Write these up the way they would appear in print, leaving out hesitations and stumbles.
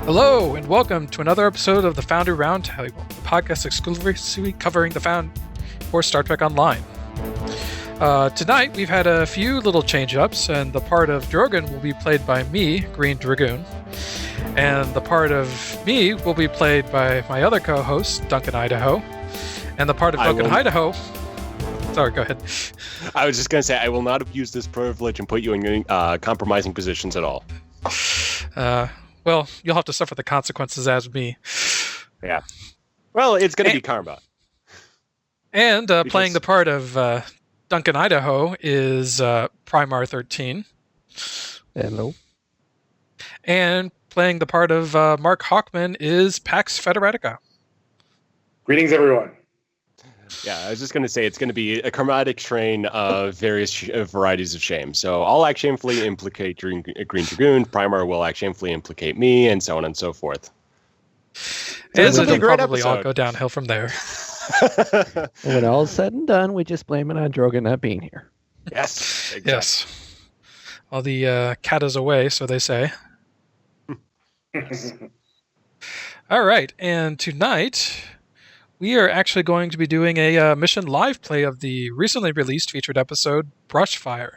Hello, and welcome to another episode of the Foundry Roundtable, a podcast exclusively covering the Found for Star Trek Online. Tonight, we've had a few little change-ups, and the part of Drogon will be played by me, Greendragoon, and the part of me will be played by my other co-host, DuncanIdaho, and the part of DuncanIdaho... Sorry, go ahead. I was just going to say, I will not abuse this privilege and put you in compromising positions at all. Well, you'll have to suffer the consequences as me. Yeah. Well, it's going to be karma. And playing the part of DuncanIdaho is Primar 13. Hello. And playing the part of Markhawkman is Pax Federatica. Greetings, everyone. Yeah, I was just going to say it's going to be a chromatic train of various varieties of shame. So I'll act shamefully implicate Green Dragoon, Primar will act shamefully implicate me, and so on and so forth. And it'll probably all go downhill from there. When all's said and done, we just blame it on Drogon not being here. Yes, exactly. Yes. Well, the cat is away, so they say. All right, and tonight... we are actually going to be doing a mission live play of the recently released featured episode, Brushfire.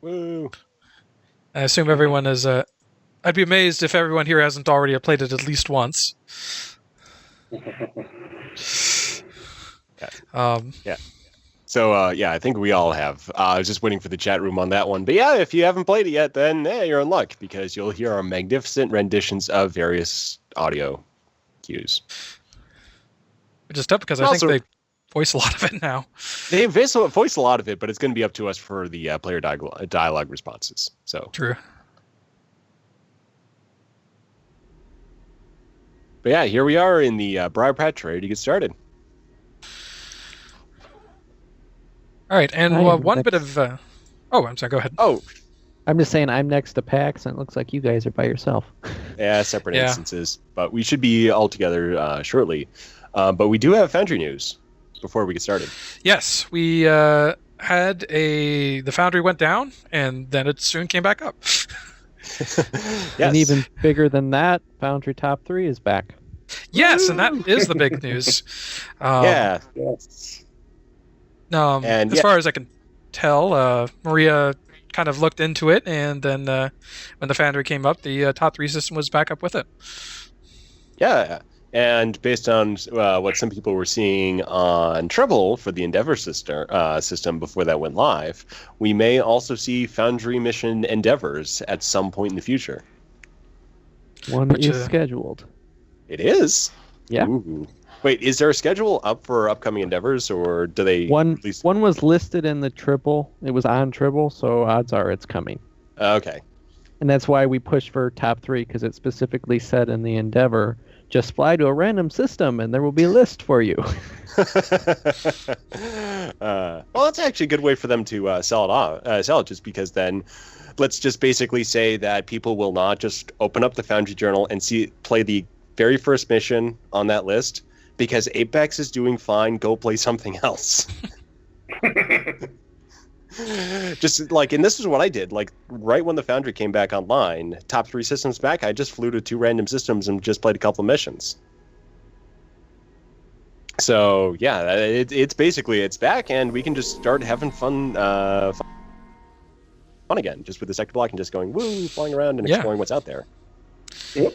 Woo. I assume everyone is... I'd be amazed if everyone here hasn't already played it at least once. Yeah. So, I think we all have. I was just waiting for the chat room on that one. But yeah, if you haven't played it yet, then you're in luck, because you'll hear our magnificent renditions of various audio cues. Which is tough because I think they voice a lot of it now. They voice a lot of it, but it's going to be up to us for the player dialogue responses. So true. But yeah, here we are in the Briar Patch, ready to get started. All right, and one bit of... I'm sorry, go ahead. Oh, I'm just saying I'm next to Pax, and it looks like you guys are by yourself. Yeah, separate instances, but we should be all together shortly. But we do have Foundry news before we get started. Yes, we had the Foundry went down, and then it soon came back up. Yes. And even bigger than that, Foundry Top 3 is back. Yes, and that is the big news. Yeah. Yes. And as far as I can tell, Maria kind of looked into it, and then when the Foundry came up, the top 3 system was back up with it. Yeah, and based on what some people were seeing on Treble for the Endeavor system before that went live, we may also see Foundry mission Endeavors at some point in the future. One is scheduled. It is? Yeah. Ooh. Wait, is there a schedule up for upcoming Endeavors, or do they... One was listed in the Tribble. It was on Tribble, so odds are it's coming. Okay. And that's why we pushed for top 3, because it specifically said in the Endeavor, just fly to a random system, and there will be a list for you. Well, that's actually a good way for them to sell it, just because then... let's just basically say that people will not just open up the Foundry Journal and play the very first mission on that list, because Apex is doing fine, go play something else. Just like, and this is what I did, like right when the Foundry came back online, top 3 systems back, I just flew to 2 random systems and just played a couple of missions. So yeah, it's basically, it's back, and we can just start having fun again, just with the sector block and just going woo, flying around and exploring what's out there. Yep.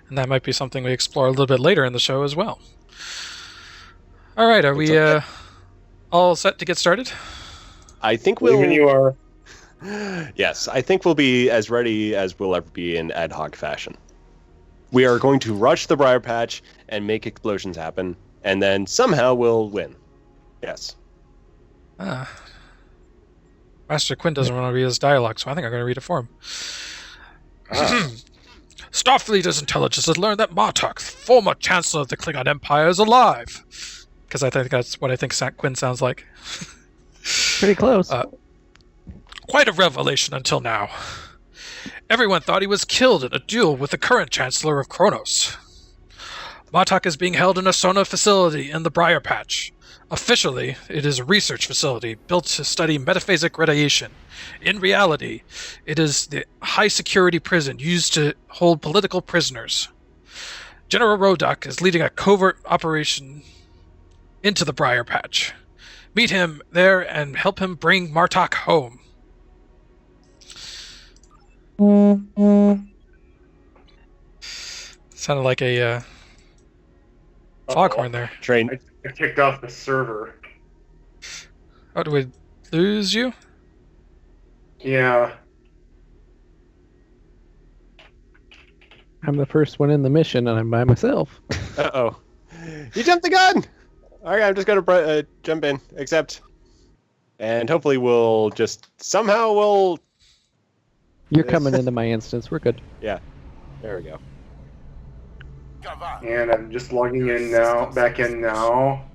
And that might be something we explore a little bit later in the show as well. All right, are we all set to get started? I think Even you are. Yes, I think we'll be as ready as we'll ever be in ad hoc fashion. We are going to rush the Briar Patch and make explosions happen, and then somehow we'll win. Yes. Master Quinn doesn't want to read his dialogue, so I think I'm going to read it for him. Starfleet's intelligence has learned that Martok, former Chancellor of the Klingon Empire, is alive. Because I think that's what I think Quinn sounds like. Pretty close. Quite a revelation until now. Everyone thought he was killed in a duel with the current Chancellor of Kronos. Martok is being held in a Sona facility in the Briar Patch. Officially, it is a research facility built to study metaphasic radiation. In reality, it is the high-security prison used to hold political prisoners. General Rodak is leading a covert operation into the Briar Patch. Meet him there and help him bring Martok home. Sounded like a foghorn there. Train. I kicked off the server. Oh, did we lose you? Yeah. I'm the first one in the mission, and I'm by myself. Uh-oh. You jumped the gun! Alright, I'm just gonna jump in. Accept. And hopefully we'll just... Somehow You're coming into my instance. We're good. Yeah. There we go. And I'm just logging in now, back in now.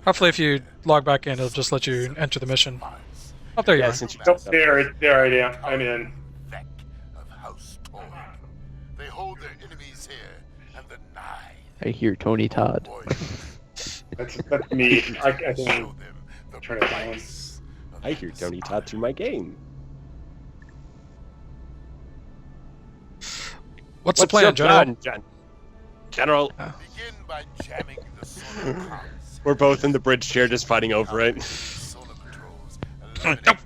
Hopefully if you log back in, it'll just let you enter the mission. Oh, there you Yeah, are. since you Oh, there I am. I'm in. They hold their enemies here, and the knife. I hear Tony Todd. That's me. I can Show them the turn it down. price of I hear Tony Todd through my game. What's the plan, General? General, Begin by jamming the solar cars. we're both in the bridge chair just fighting over it. Solar patrols.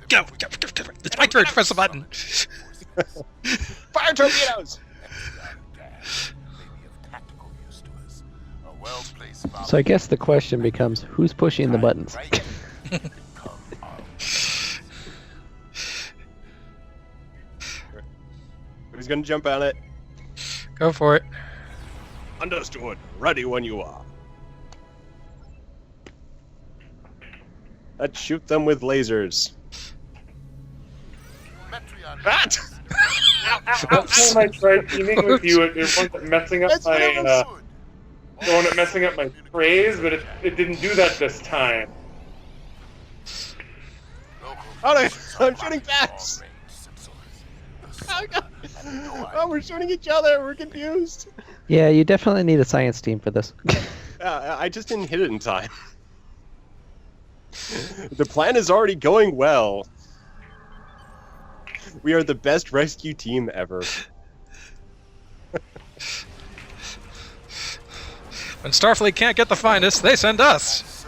Go. It's my turn to press the button. Fire torpedoes! So I guess the question becomes, who's pushing the buttons? Who's gonna jump on it? Go for it. Understood. Ready when you are. Let's shoot them with lasers. That! Last time I tried teaming with you, it wound up messing up my trays, but it didn't do that this time. I'm shooting bats! Oh, God. Oh, we're shooting each other. We're confused. Yeah, you definitely need a science team for this. I just didn't hit it in time. The plan is already going well. We are the best rescue team ever. When Starfleet can't get the finest, they send us.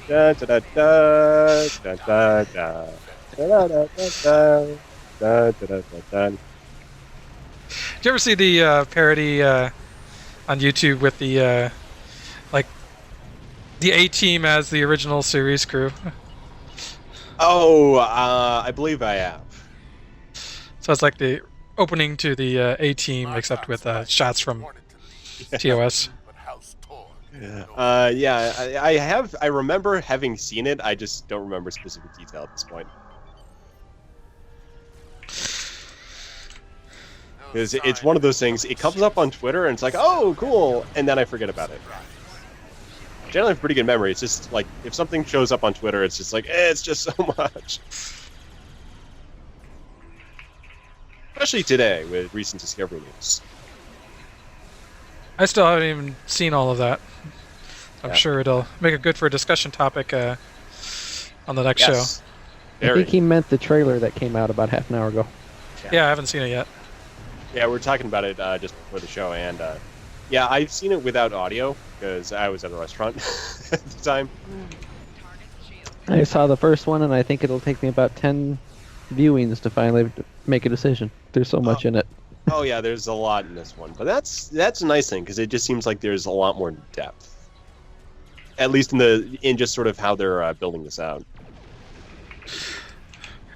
Da, da, da, da, da, da, da. Da, da, da, da, da, da, da, da. Did you ever see the parody on YouTube with the the A-Team as the original series crew? Oh, I believe I have. So it's like the opening to the A-Team, except with shots from TOS. Yeah, I have. I remember having seen it. I just don't remember specific detail at this point. Because it's one of those things. It comes up on Twitter and it's like, oh, cool, and then I forget about it. Generally, I have a pretty good memory. It's just like if something shows up on Twitter, it's just like, it's just so much. Especially today with recent Discovery news. I still haven't even seen all of that. I'm sure it'll make it good for a discussion topic on the next show. I think he meant the trailer that came out about half an hour ago. Yeah, I haven't seen it yet. Yeah, we're talking about it just before the show, and yeah, I've seen it without audio because I was at a restaurant at the time. I saw the first one, and I think it'll take me about 10 viewings to finally make a decision. There's so much in it. Oh yeah, there's a lot in this one, but that's a nice thing because it just seems like there's a lot more depth, at least in just sort of how they're building this out.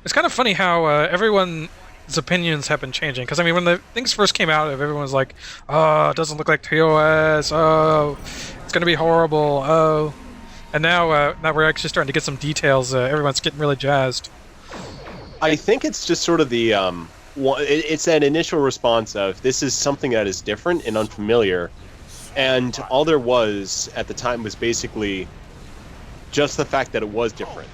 It's kind of funny how everyone's opinions have been changing. Because I mean, when the things first came out, everyone was like, "Oh, it doesn't look like TOS. Oh, it's gonna be horrible. Oh," and now we're actually starting to get some details. Everyone's getting really jazzed. I think it's just sort of the it's that initial response of this is something that is different and unfamiliar, and all there was at the time was basically just the fact that it was different.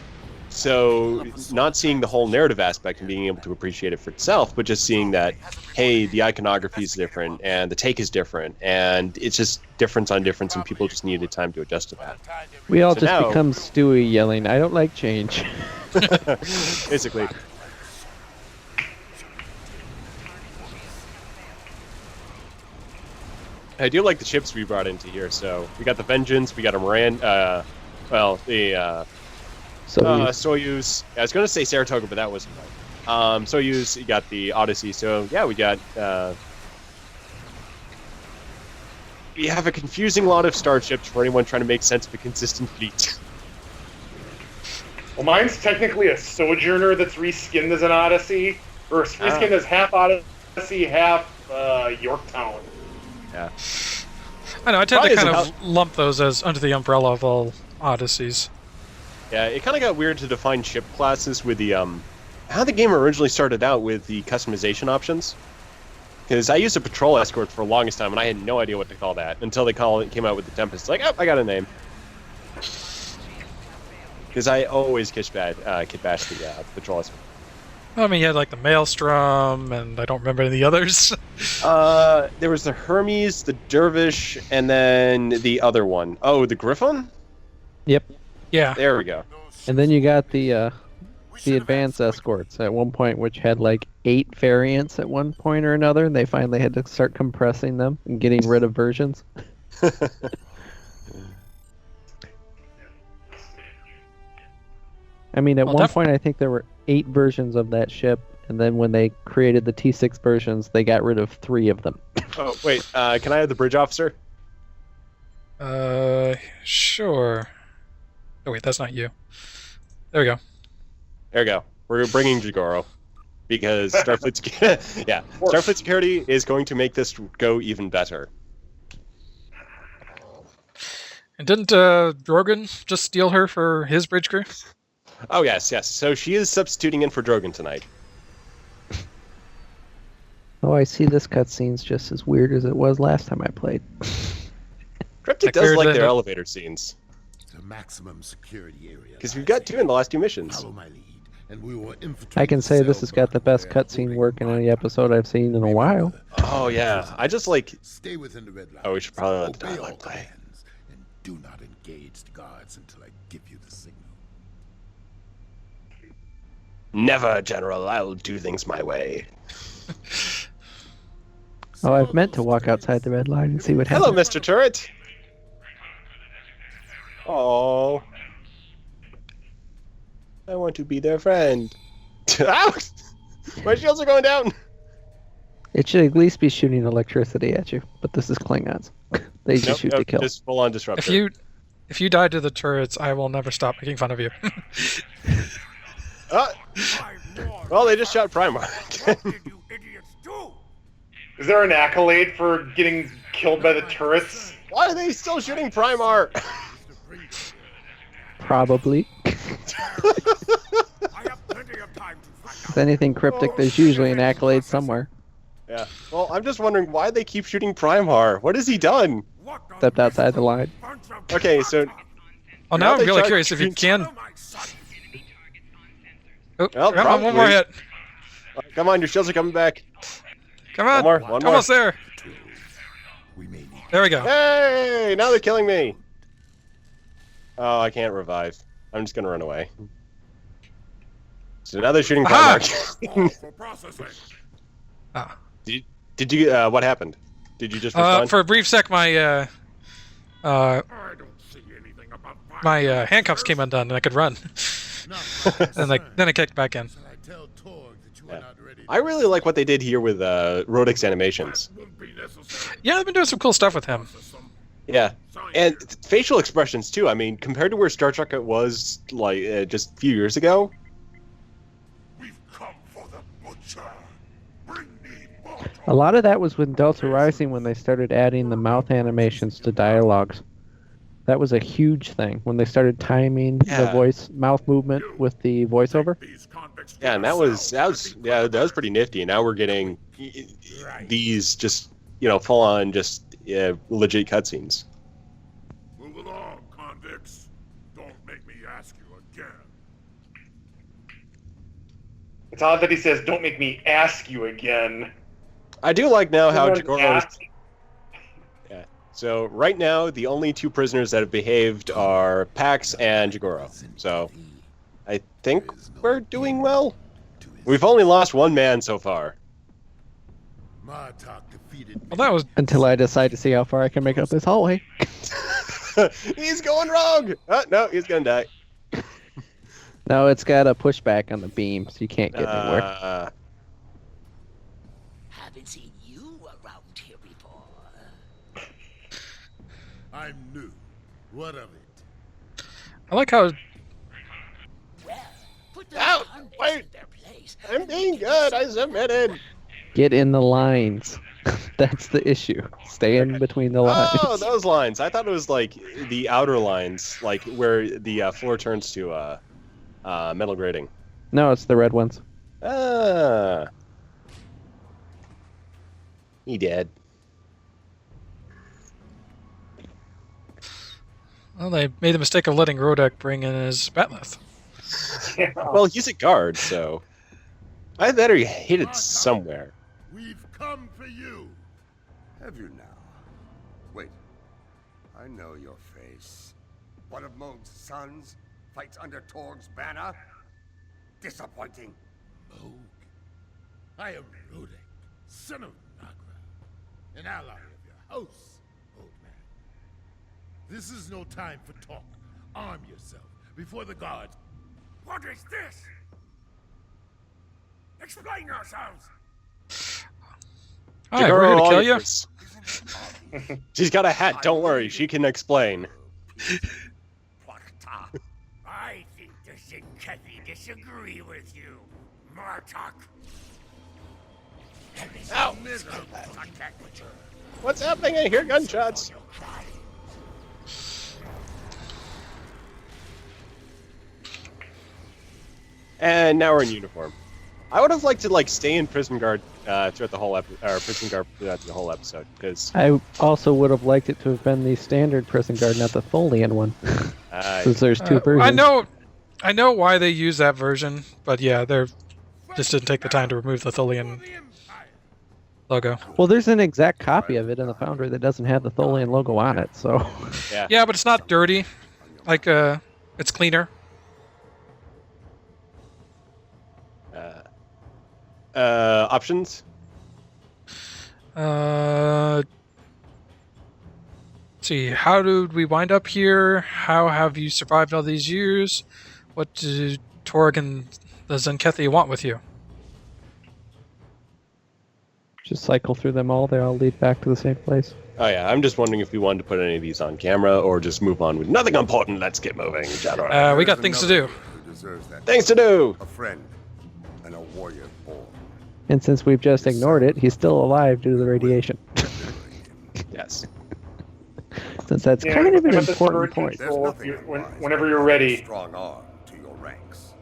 So not seeing the whole narrative aspect and being able to appreciate it for itself, but just seeing that, hey, the iconography is different and the take is different, and it's just difference on difference, and people just needed time to adjust to that. We all So just now- become Stewie yelling, "I don't like change." Basically. I do like the ships we brought into here. So we got the Vengeance, we got a the So Soyuz. I was going to say Saratoga, but that wasn't right. Soyuz, you got the Odyssey. So yeah, we got. We have a confusing lot of starships for anyone trying to make sense of a consistent fleet. Well, mine's technically a Sojourner that's reskinned as an Odyssey, or reskinned as half Odyssey, half Yorktown. Yeah. I know. I tend Probably to kind isn't of lump those as under the umbrella of all Odysseys. Yeah, it kind of got weird to define ship classes with the how the game originally started out with the customization options. Because I used a patrol escort for the longest time, and I had no idea what to call that until they came out with the Tempest. Like, oh, I got a name. Because I always kit bash the patrol escort. I mean, you had like the Maelstrom, and I don't remember any of the others. There was the Hermes, the Dervish, and then the other one. Oh, the Griffon? yep. Yeah. There we go. And then you got the advanced escorts at one point, which had like 8 variants at one point or another, and they finally had to start compressing them and getting rid of versions. I mean, at Well, one point, I think there were 8 versions of that ship, and then when they created the T6 versions, they got rid of 3 of them. Oh, wait. Can I have the bridge officer? Sure. Oh wait, that's not you. There we go. There we go. We're bringing Jigoro. Because Starfleet Security is going to make this go even better. And didn't Drogon just steal her for his bridge crew? Oh, yes. So she is substituting in for Drogon tonight. Oh, I see this cutscene's just as weird as it was last time I played. Cryptic Like does weird like that- their elevator scenes. The maximum security area. Because we've got 2 in the last 2 missions. Follow my lead, and we will infiltrate I can the say this cell has got the best block cutscene where work in any episode I've seen in a while. Oh, yeah. I just like... Stay within the red line. Oh, we should probably let the Obey dialogue all play. commands, and do not engage the guards until I give you the signal. Never, General. I'll do things my way. Oh, I've meant to walk outside the red line and see what Hello, happens. Mr. Turret. Oh. I want to be their friend. Ow! My shields are going down. It should at least be shooting electricity at you, but this is Klingons. They just shoot to kill. Just full on disruptor. If you die to the turrets, I will never stop making fun of you. Well, they just shot Primar. Is there an accolade for getting killed by the turrets? Why are they still shooting Primar? Probably. If anything cryptic, there's usually an accolade somewhere. Yeah. Well, I'm just wondering why they keep shooting Primar. What has he done? Stepped outside the line. Okay, so Well, now I'm they really tried curious if you shooting- can. Oh, Well, come on, one more probably. hit. Come on, your shields are coming back. Come on, One more. almost there. We may need There we go. Hey! Now they're killing me. Oh, I can't revive. I'm just gonna run away. So now they're shooting Aha! Primar. for processing. Ah. Did you? What happened? Did you just respond? For a brief sec, my I don't see anything about my handcuffs came undone and I could run, and then I kicked back in. Shall I tell Torg that you Yeah. are not ready? I really like what they did here with Rodix animations. Won't be necessary. Yeah, I've been doing some cool stuff with him. Yeah, and facial expressions too. I mean, compared to where Star Trek it was like just a few years ago. We've come for the butcher. Bring me more. A lot of that was with Delta Rising when they started adding the mouth animations to dialogues. That was a huge thing when they started timing the Yeah. mouth movement with the voiceover. These convicts to Yeah, and that was pretty nifty. And now we're getting these just full on just legit cutscenes. Move along, convicts. Don't make me ask you again. It's odd that he says, "Don't make me ask you again." I do like now how Someone Jagoro. asked- Yeah. So right now, the only two prisoners that have behaved are Pax and Jagoro. So I think we're doing well. We've only lost one man so far. Martok defeated me. Well, that was Until I decide to see how far I can make it up this hallway. He's going wrong. Oh, no, he's gonna die. No, it's got a pushback on the beam, so you can't get anywhere. Haven't seen you around here before. I'm new. What of it? I like how Well, put the Ow, hundreds wait. in their place. I'm being good. I submitted. Get in the lines. That's the issue. Stay in between the lines. Oh, those lines. I thought it was like the outer lines, like where the floor turns to metal grating. No, it's the red ones. Ah. He did. well, they made the mistake of letting Rodek bring in his Batleth. Yeah. Well, he's a guard, so I better hit it somewhere. We've come for you. Have you now? Wait. I know your face. One of Moog's sons fights under Torg's banner? Disappointing. Moog? I am Rodek, son of Nagra, an ally of your house, old man. This is no time for talk. Arm yourself before the guards. What is this? Explain yourselves! Alright, we're here to all kill you. yours. She's got a hat. Don't worry. She can explain. I think the Shinkethi disagree with you, Martok. Ow. What's happening? I hear gunshots. And now we're in uniform. I would have liked to stay in prison guard throughout the whole prison guard throughout the whole episode because I also would have liked it to have been the standard prison guard, not the Tholian one. Since there's two versions. I know why they use that version, but yeah, they're just didn't take the time to remove the Tholian logo. Well, there's an exact copy of it in the Foundry that doesn't have the Tholian logo on it, so... Yeah, but it's not dirty. Like, it's cleaner. Options. Let's see, how did we wind up here? How have you survived all these years? What do Torg and the Zenkethi want with you? Just cycle through them all, they all lead back to the same place. Oh yeah, I'm just wondering if we wanted to put any of these on camera or just move on with nothing important. Let's get moving, General. We got things to do. Who deserves that? Things to do. A friend and a warrior born. And since we've just ignored it, he's still alive due to the radiation. Yes. Since that's Yeah, kind of an with the important sword point. There's control, nothing whenever you're ready. Strong arm to your ranks.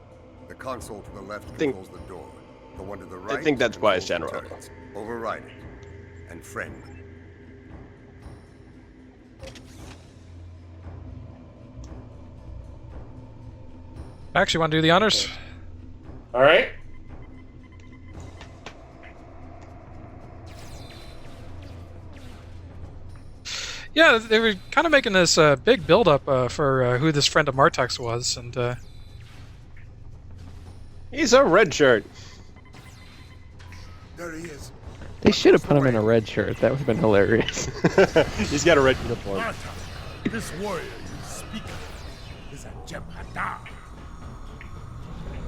The console to the left think- controls the door. The one to the right. think that's wise, controls the General. turret. Override it. And friend. Actually, want to do the honors? All right. Yeah, they were kind of making this big build-up for who this friend of Martok's was, and He's a red shirt. There he is. They should have put him in a red shirt. That would have been hilarious. He's got a red uniform. Martok, this warrior you speak of is a Jem'Hadar.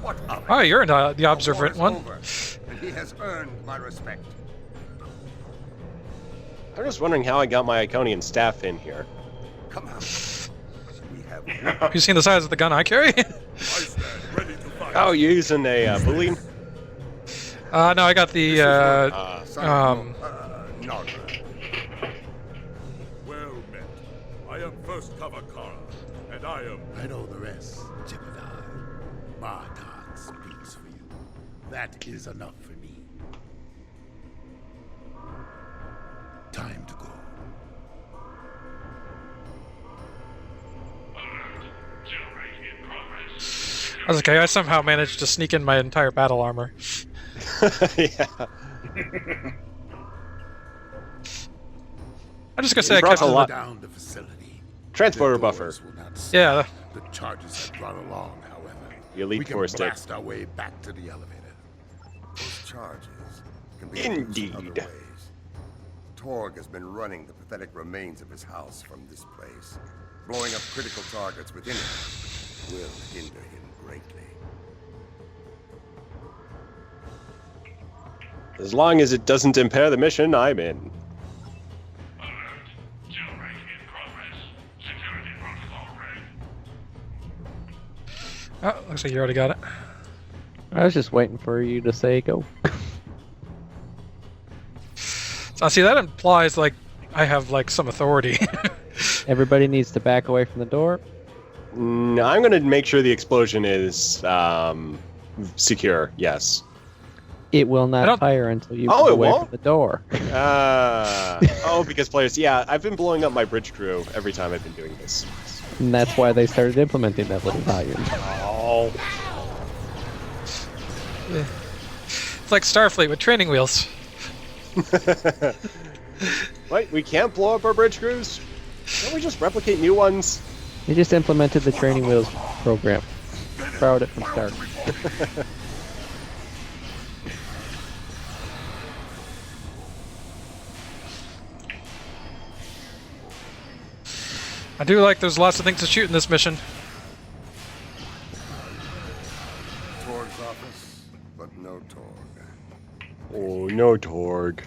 What of it? oh, you're the The war observant is one. over, and he has earned my respect. I'm just wondering how I got my Iconian staff in here. Come on. We have You seen the size of the gun I carry? I stand ready to fight. Oh, you're using a Boolean? No, I got the Nagra. Well met. I am first Kavakara, and I am... I know the rest, Jem'Hadar. Martok speaks for you. That is enough for me. Time to go. I was okay. I somehow managed to sneak in my entire battle armor. Yeah. I'm just gonna say You I brought kept a lot. Down the facility. Transporter The buffer. doors will not stop. Yeah. The charges have brought along, however. The elite we can force stick. blast our way back to the elevator. Those charges can be Indeed. used in other ways. Torg has been running the pathetic remains of his house from this place. Blowing up critical targets within it will hinder him greatly. As long as it doesn't impair the mission, I'm in. Oh, looks like you already got it. I was just waiting for you to say go. So see, that implies like I have like some authority. Everybody needs to back away from the door. I'm going to make sure the explosion is secure. Yes. It will I not don't- fire until you Oh, move it away won't? from the door. Because players. Yeah, I've been blowing up my bridge crew every time I've been doing this. And that's why they started implementing that little volume. Oh. It's like Starfleet with training wheels. Wait, we can't blow up our bridge crews? Can't we just replicate new ones? They just implemented the training wheels program. Borrowed it from Stark. I do like there's lots of things to shoot in this mission. Torg's office, but no Torg. Oh, no, Torg.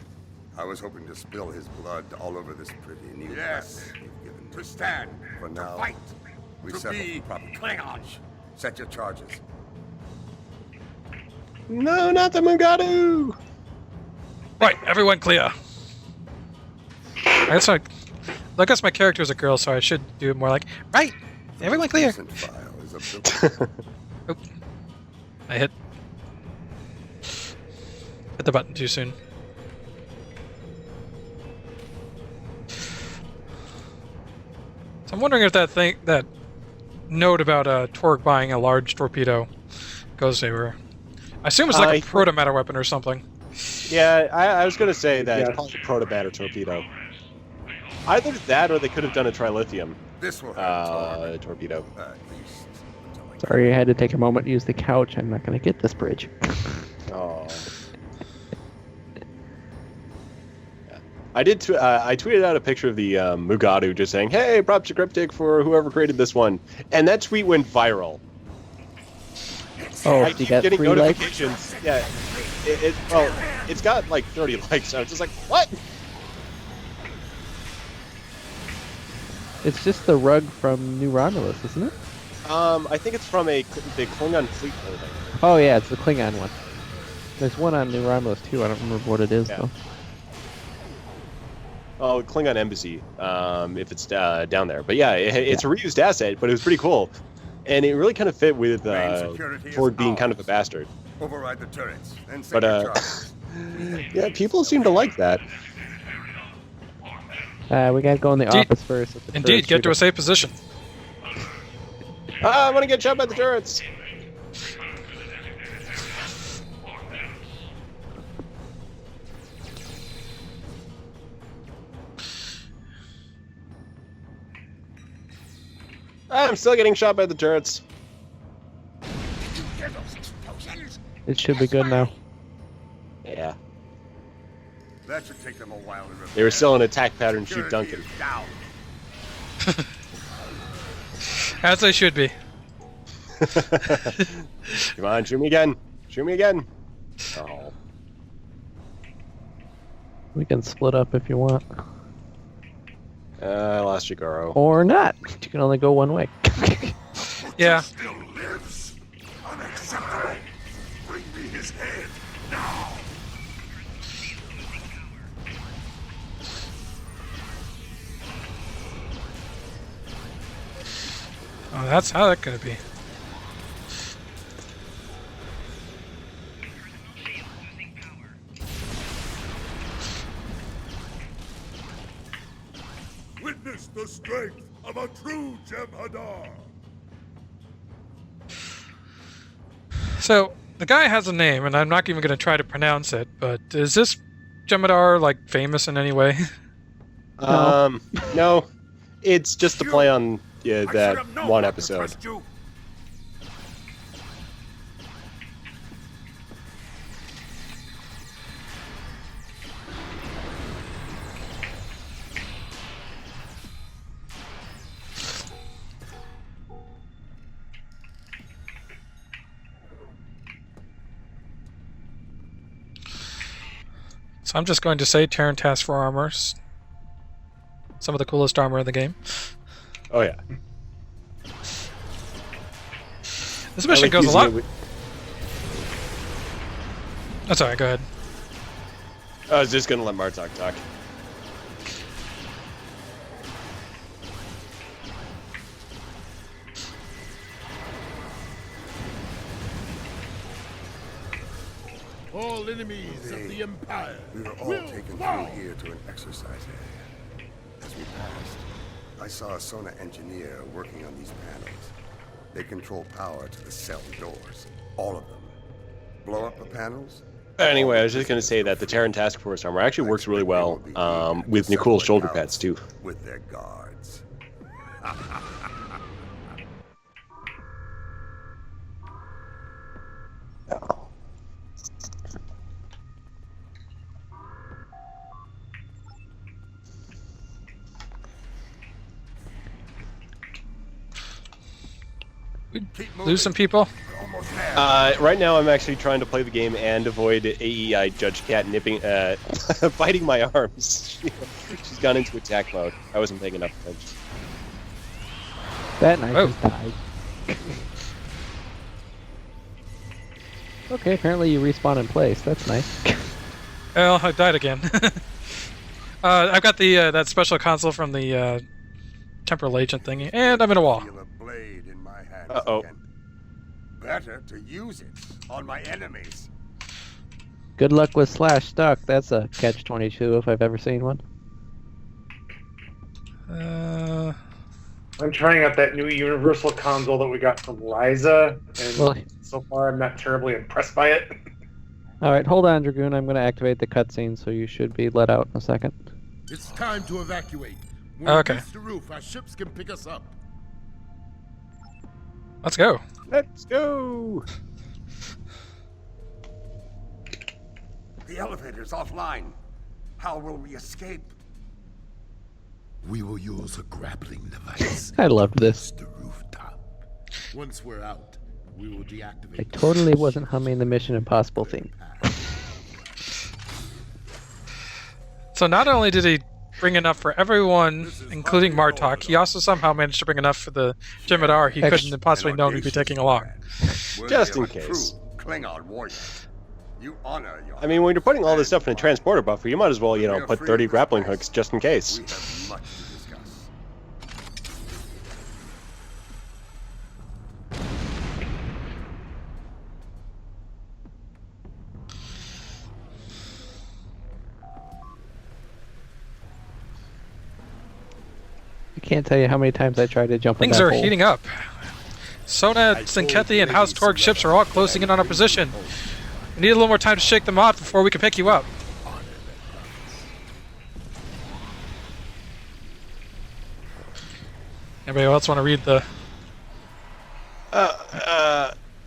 I was hoping to spill his blood all over this pretty new Yes. planet you've given me. To stand. For To now, fight. we To settle be the problem. Klingons. Set your charges. No, not the Mugatu! Right, everyone clear. I guess my character is a girl, so I should do it more like, right, everyone clear. Recent file is a Oh, I hit the button too soon. So I'm wondering if that note about Torg buying a large torpedo goes anywhere. I assume it's like a proto-matter weapon or something. Yeah, I was going to say that Yeah. it's probably a proto-batter torpedo. Either that or they could have done a trilithium This will hurt Torg. torpedo. At least until I Sorry, I had to take a moment to use the couch. I'm not going to get this bridge. Oh. I did. I tweeted out a picture of the Mugatu just saying, "Hey, props to Cryptic for whoever created this one," and that tweet went viral. Oh, I you keep got getting 3 likes? notifications. Yeah, it's got like 30 likes. I was just like, "What?" It's just the rug from New Romulus, isn't it? I think it's from the Klingon fleet building. Oh yeah, it's the Klingon one. There's one on New Romulus too. I don't remember what it is Yeah. though. Oh, Klingon Embassy, if it's down there. But yeah, it's a reused asset, but it was pretty cool. And it really kind of fit with Main security is Ford being kind of a ours. bastard. override the turrets and set But, your charges. Yeah, people seem to like that. We gotta go in the Indeed. office first. with the Indeed, first get to a shooter. safe position. I'm gonna get shot by the turrets. I'm still getting shot by the turrets. Did you hear those explosions? It should be good now. Yeah. That should take them a while to repair. They were still in attack pattern, shoot Security Duncan. is down. As they should be. Come on, shoot me again. Shoot me again. Oh. We can split up if you want, I lost Jigaro. or not. You can only go one way. Yeah. Still lives. Unacceptable. Bring me his head now. Oh, that's how that could be. Witness the strength of a true Jem'Hadar. So the guy has a name, and I'm not even going to try to pronounce it. But is this Jem'Hadar like famous in any way? No. It's just a play on that one episode. So I'm just going to say Terran Task for armors. Some of the coolest armor in the game. Oh yeah. This mission goes a lot. Oh, sorry, go ahead. I was just gonna let Martok talk. All enemies of the Empire. We were all taken through here to an exercise area. As we passed, I saw a Sona engineer working on these panels. They control power to the cell doors. All of them. Blow up the panels? Anyway, I was just gonna say that the Terran Task Force armor actually works really well with Nicole's shoulder pads too. With their guards. Lose some people. Right now, I'm actually trying to play the game and avoid AEI Judge Cat nipping, biting my arms. She's gone into attack mode. I wasn't paying enough attention. That knife just died. Okay, apparently you respawn in place. That's nice. Well, I died again. I've got the that special console from the temporal agent thingy, and I'm in a wall. Feel a blade in my hands Uh-oh. again. Better to use it on my enemies. Good luck with Slash Stuck. That's a catch-22 if I've ever seen one. I'm trying out that new universal console that we got from Liza, and Well, so far I'm not terribly impressed by it. all right, hold on, Dragoon. I'm going to activate the cutscene, so you should be let out in a second. It's time to evacuate. When Okay. we reach the roof, our ships can pick us up. Let's go. Let's go! The elevator's offline. How will we escape? We will use a grappling device. I loved this. The rooftop. Once we're out, we will deactivate. I totally wasn't humming the Mission Impossible theme. So not only did he bring enough for everyone, including Martok, he also somehow managed to bring enough for the Jem'Hadar he couldn't have possibly known he'd be taking along. Just in case. Klingon warrior. You honor your I mean, when you're putting all this stuff in a transporter buffer, you might as well, put 30 grappling hooks just in case. We have much to discuss. I can't tell you how many times I tried to jump in Things that are hole. heating up. Sona, Sinkethi, and House Torg ships are all closing in on our position. We need a little more time to shake them off before we can pick you up. Anybody else want to read the...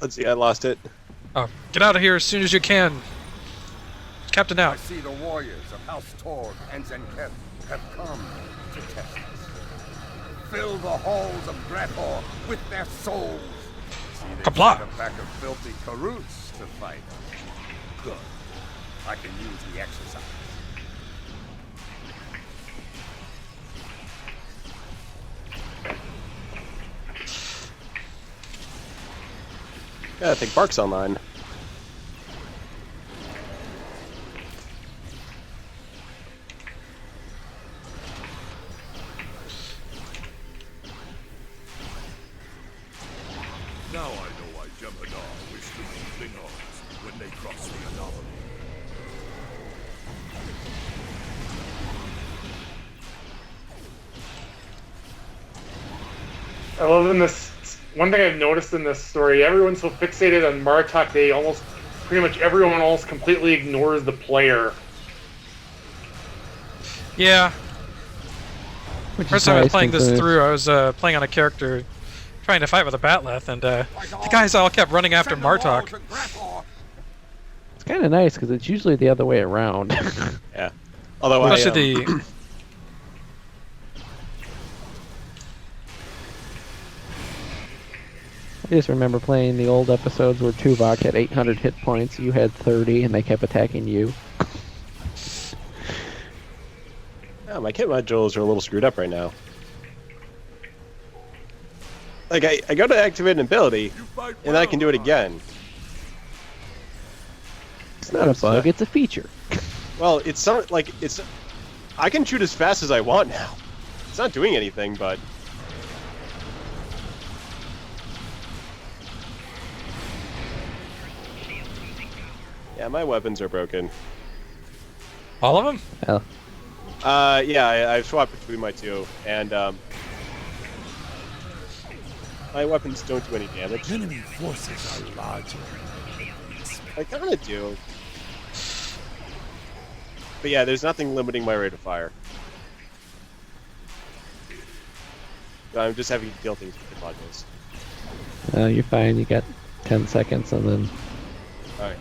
Let's see, I lost it. Oh, get out of here as soon as you can. Captain I out. see the warriors of House Torg and Zenketh have come to test us. Fill the halls of Grathor with their souls. See, they've Kapla. got a pack of filthy Karoots to fight. Good. I can use the exercise. Yeah, I think Bark's online. Now I know why Jem'Hadar wished to be Klingons when they crossed the anomaly. I love in this one thing I've noticed in this story, everyone's so fixated on Martok, pretty much everyone almost completely ignores the player. Yeah. Which First is time I was nice playing this since through, I was playing on a character trying to fight with a Batleth, and the guys all kept running after Martok. It's kind of nice because it's usually the other way around. Yeah. Although Especially I just remember playing the old episodes where Tuvok had 800 hit points, you had 30, and they kept attacking you. yeah, my kit modules are a little screwed up right now. Like I go to activate an ability, and then I can do it again. It's not a bug, it's a feature. Well, it's not like it's. I can shoot as fast as I want now. It's not doing anything, but. Yeah, my weapons are broken. all of them. Oh, Yeah, I've swapped between my two, and my weapons don't do any damage. Enemy forces are larger. I kind of do. But yeah, there's nothing limiting my rate of fire. I'm just having to kill things with the modules. you're fine, you got 10 seconds and then... Alright.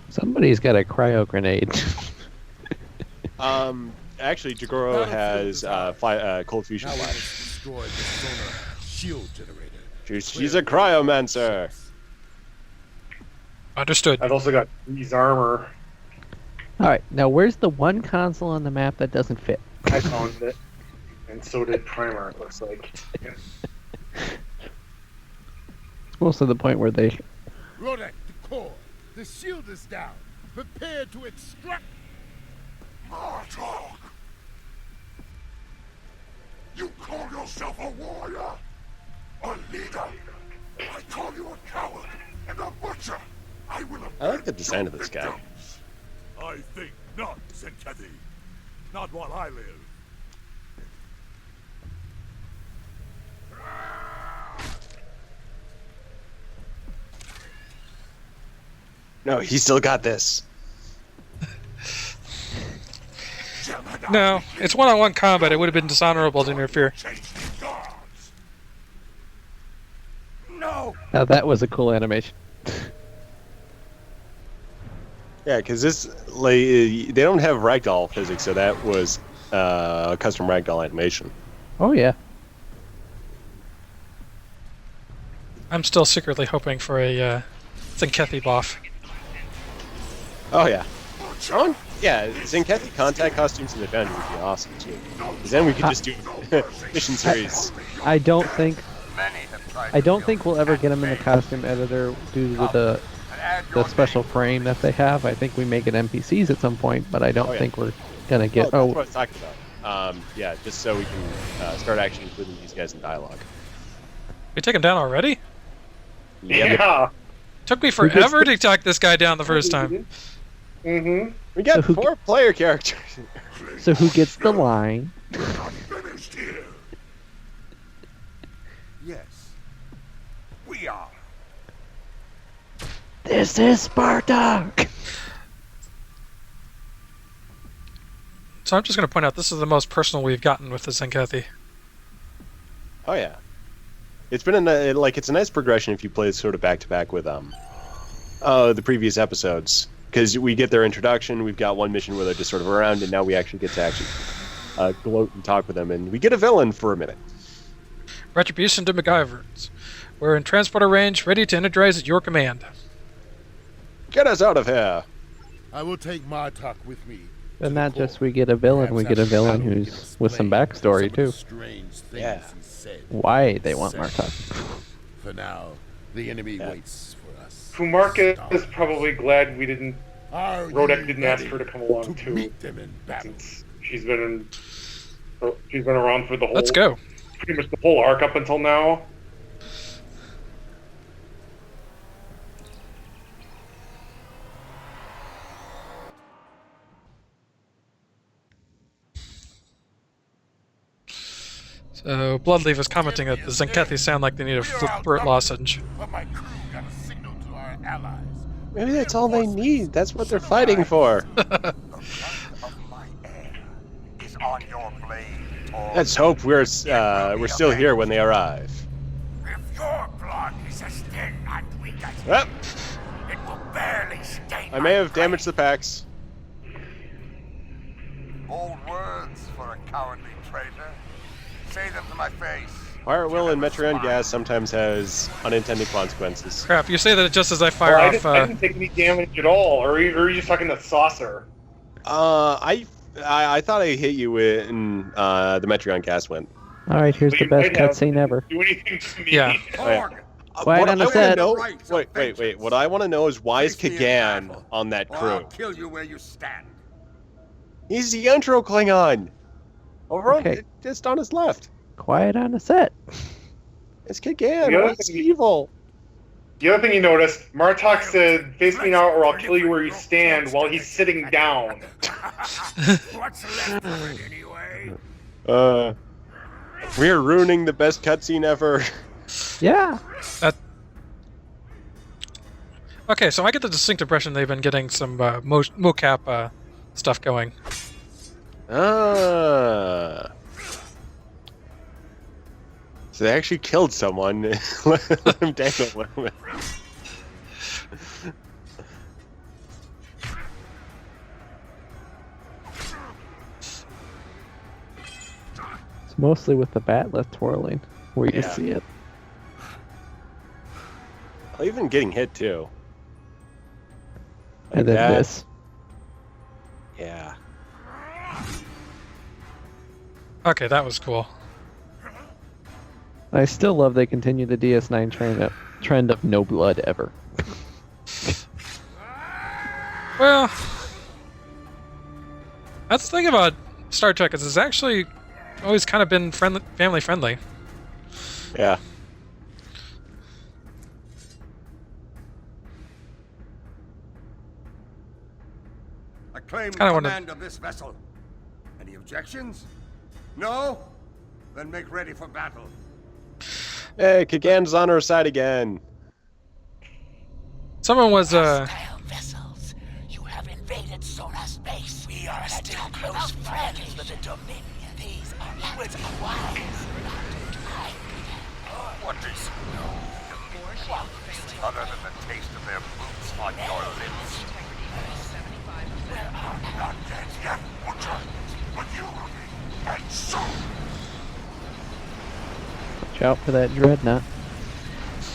Somebody's got a cryo grenade. Actually, Jagoro has cold fusion Now we flash. must destroy the solar shield generator. She's a cryomancer. Understood. I've also got Breeze armor. Alright, now where's the one console on the map that doesn't fit? I found it, and so did Primer. It looks like. Yeah. It's mostly the point where they... Relic, the core. The shield is down. Prepare to extract. Martok! You call yourself a warrior? A leader? I call you a coward and a butcher! I will I like the design of this guy. victims. I think not, Zenkethi. Not while I live. No, he still got this. No, it's one-on-one combat. It would have been dishonorable to interfere. No! Now that was a cool animation. Yeah, because this, like, they don't have ragdoll physics, so that was a custom ragdoll animation. Oh yeah. I'm still secretly hoping for a Zenkethi buff. Oh yeah. Oh, yeah, Zenkethi contact costumes in the Foundry would be awesome too. Because then we could just do mission series. I don't think we'll ever get them in the costume editor due to the special frame that they have. I think we may get NPCs at some point, but I don't Oh, yeah. think we're gonna get. That's what I was talking about. Yeah, just so we can start actually including these guys in dialogue. We take him down already? Yep. Yeah. Took me forever to talk this guy down the first time. Mm-hmm. We got So who 4 player characters. So who gets the line? Finished here! Yes. We are. This is Sparta. So I'm just going to point out this is the most personal we've gotten with the Zenkethi. Oh yeah. It's been it's a nice progression if you play it sort of back to back with the previous episodes, because we get their introduction. We've got one mission where they're just sort of around, and now we actually get to gloat and talk with them, and we get a villain for a minute. Retribution to MacGyvers. We're in transporter range, ready to energize at your command. Get us out of here! I will take Martok with me. And not just we get a villain, we get a villain who's with some backstory too. Yeah. Why they want Martok. For now, the enemy waits for us. Fumarka is probably glad we didn't. Are Rodek you didn't ask ready her to come along to too. meet them in battle? Since she's been around for the whole. Let's go. Pretty much the whole arc up until now. So Bloodleaf is commenting that the Zenkethis sound like they need a fruit lozenge. But my crew got a signal to our allies. Maybe that's all they need. That's what they're fighting for. The blood of my heir is on your blade, Torg. Let's hope we're still here when they arrive. If your blood is as thin and weak as Well, it will barely stain I may have damaged the packs. Bold words for a cowardly traitor. Say them to my face. Fire at will and Metreon gas sometimes has unintended consequences. Crap, you say that just as I fire I off... didn't take any damage at all. Or are you just talking to Saucer? I thought I hit you when the Metreon gas went. All right, here's the You best might have- cutscene ever. Do anything to me. Yeah. Torg, Quiet What on the I wanna set. know- Rights of Wait. vengeance. What I want to know is why is Face me in Kagan battle, on that or I'll crew? kill you where you stand. He's the intro Klingon. Over Okay. on, just on his left. Quiet on the set. It's Kagan. The other What's thing- evil? The other thing you noticed, Martok said, "Face me now, or I'll kill you where you stand," while he's sitting down. What's left of it anyway? We're ruining the best cutscene ever. Yeah. Okay, so I get the distinct impression they've been getting some mocap stuff going. Ah. So they actually killed someone. Let him dangle a little bit. It's mostly with the batleth twirling where you Yeah. see it. Oh, even getting hit too. And then that. this. Yeah. Okay, that was cool. I still love they continue the DS9 trend of no blood ever. Well, that's the thing about Star Trek is it's actually always kind of been family friendly. Yeah. I claim kinda one of- command of this vessel. Any objections? No? Then make ready for battle. Hey, Kagan's on our side again. Someone was Hostile vessels, you have invaded solar space. We are still close friends with the Dominion. These are lands of wise. What is other than the taste of their boots on your lips? Not dead yet, Butcher. But you will be. And soon. Watch out for that dreadnought.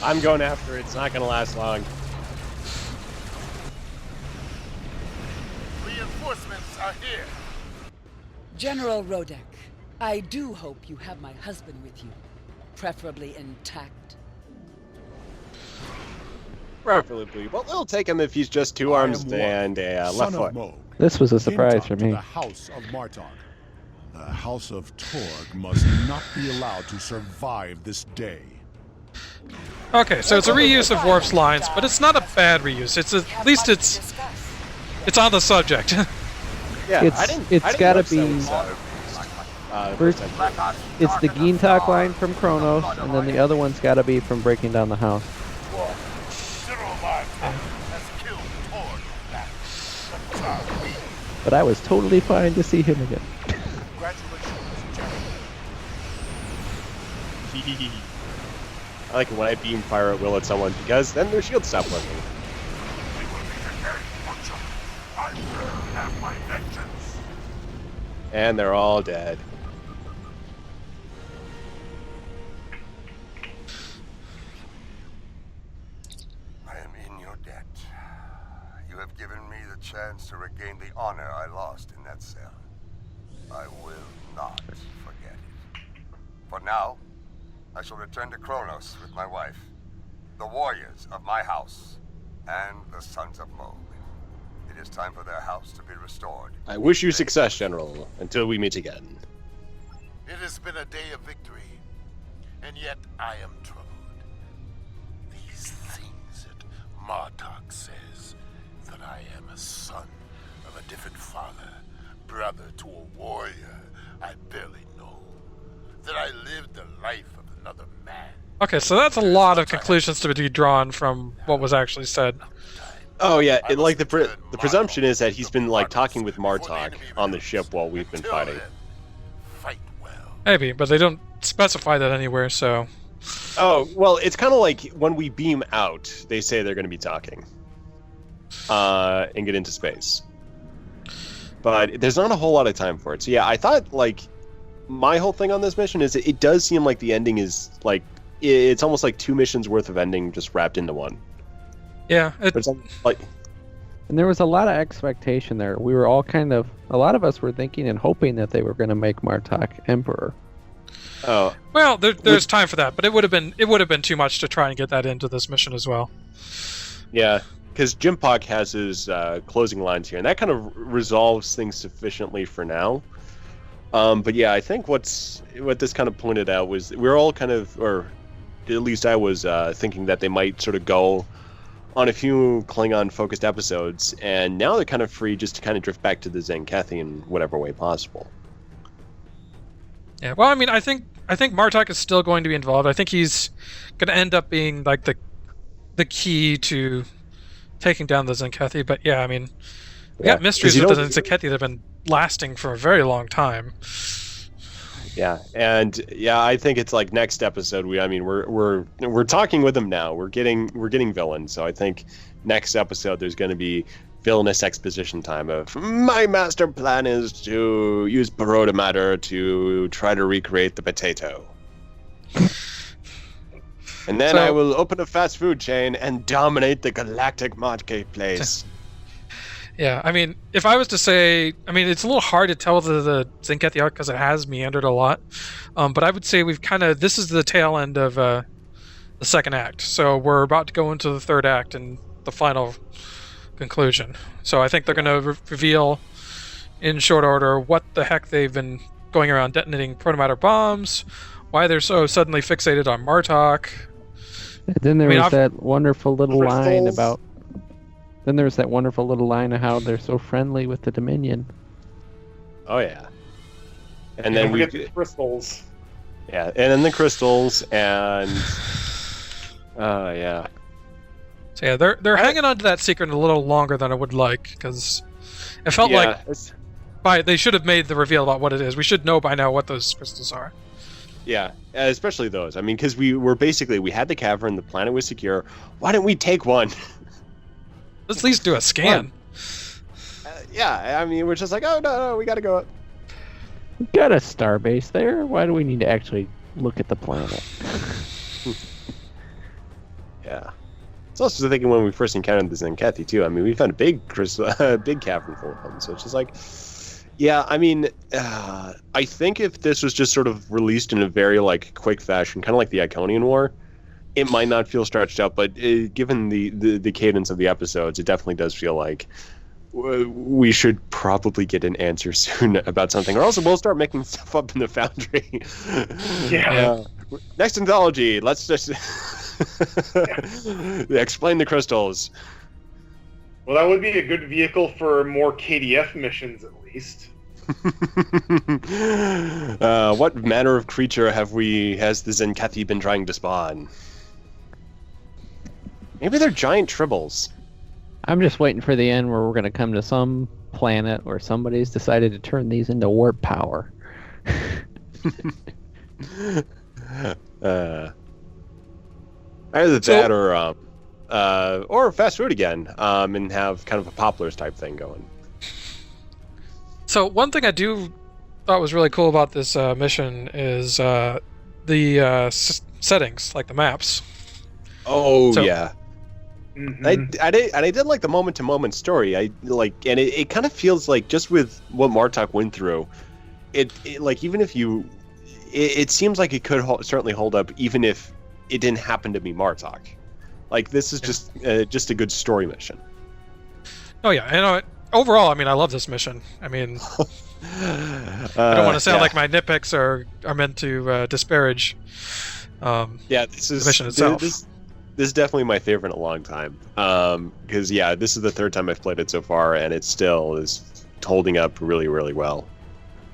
I'm going after it. It's not going to last long. Reinforcements are here. General Rodek, I do hope you have my husband with you, preferably intact. Preferably. Well, it'll take him if he's just two arms and a left foot. This was a surprise for me. The House of Martok. The House of Torg must not be allowed to survive this day. okay, so it's a reuse of Warp's lines, but it's not a bad reuse. It's at least it's on the subject. Yeah, It's gotta notice that be- was, First, first time. it's the Geentalk line from Kronos, and then the other one's gotta be from Breaking Down the House. General Martok has killed Torg. But I was totally fine to see him again. I like when I beam fire at will at someone because then their shields stop working. I will have my vengeance. And they're all dead. I am in your debt. You have given me the chance to regain the honor I lost in that cell. I will not forget it. For now, I shall return to Kronos with my wife, the warriors of my house, and the Sons of Moog. It is time for their house to be restored. I wish you success, General, until we meet again. It has been a day of victory, and yet I am troubled. These things that Martok says, that I am a son of a different father, brother to a warrior I barely know, that I live Okay, so that's a lot of conclusions to be drawn from what was actually said. Oh yeah, like the presumption is that he's been like talking with Martok on the ship while we've been fighting. Fight well. Maybe, but they don't specify that anywhere, so... Oh, well, it's kind of like when we beam out, they say they're going to be talking. And get into space. But there's not a whole lot of time for it. So yeah, I thought, like, my whole thing on this mission is it does seem like the ending is, like, it's almost like 2 missions worth of ending just wrapped into one. Yeah, It's like... And there was a lot of expectation there. We were all a lot of us were thinking and hoping that they were going to make Martok Emperor. Oh. Well, there's time for that, but it would have been too much to try and get that into this mission as well. Yeah, because Jim Pock has his closing lines here, and that kind of resolves things sufficiently for now. But yeah, I think what this kind of pointed out was we're all kind of, or at least I was thinking that they might sort of go on a few Klingon-focused episodes, and now they're kind of free just to kind of drift back to the Zenkethi in whatever way possible. Yeah, well, I mean, I think Martok is still going to be involved. I think he's going to end up being like the key to taking down the Zenkethi. But yeah, I mean, we got mysteries with the Zenkethi that have been lasting for a very long time. Yeah, and yeah, I think it's like next episode. We're talking with them now. We're getting villains. So I think next episode there's going to be villainous exposition time of my master plan is to use Baroda matter to try to recreate the potato. And then I will open a fast food chain and dominate the galactic marketplace. Yeah, I mean, if I was to say, I mean, it's a little hard to tell the Zenkethi arc because it has meandered a lot. But I would say this is the tail end of the second act. So we're about to go into the third act and the final conclusion. So I think they're going to reveal in short order what the heck they've been going around detonating protomatter bombs, why they're so suddenly fixated on Martok. And then there was that wonderful little line about... Then there was that wonderful little line of how they're so friendly with the Dominion. Oh, yeah. And then we get the crystals. Yeah, and then the crystals, and... yeah. So yeah, they're hanging on to that secret a little longer than I would like, because it felt they should have made the reveal about what it is. We should know by now what those crystals are. Yeah, especially those. I mean, because we had the cavern, the planet was secure. Why didn't we take one? Let's at least do a scan. Yeah, I mean, we're just like, oh, no, we gotta go up. We've got a starbase there. Why do we need to actually look at the planet? Yeah. It's also thinking when we first encountered the Zenkethi, too. I mean, we found a big cavern full of them, so it's just like... Yeah, I mean, I think if this was just sort of released in a very, like, quick fashion, kind of like the Iconian War, it might not feel stretched out, but given the cadence of the episodes, it definitely does feel like we should probably get an answer soon about something, or else we'll start making stuff up in the Foundry. Yeah. Next anthology, let's just explain the crystals. Well, that would be a good vehicle for more KDF missions, at least. What manner of creature has the Zenkethi been trying to spawn? Maybe they're giant tribbles. I'm just waiting for the end where we're going to come to some planet where somebody's decided to turn these into warp power. Either that or fast food again, and have kind of a Poplars type thing going. So one thing I thought was really cool about this mission is the settings, like the maps. Oh, yeah. Mm-hmm. I did like the moment-to-moment story. It kind of feels like just with what Martok went through, it like even if it seems like it could certainly hold up even if it didn't happen to be Martok. Like this is just a good story mission. Oh yeah, and overall, I mean, I love this mission. I mean, I don't want to sound like my nitpicks are meant to disparage. This is the mission itself. This is definitely my favorite in a long time. Because this is the third time I've played it so far, and it still is holding up really, really well.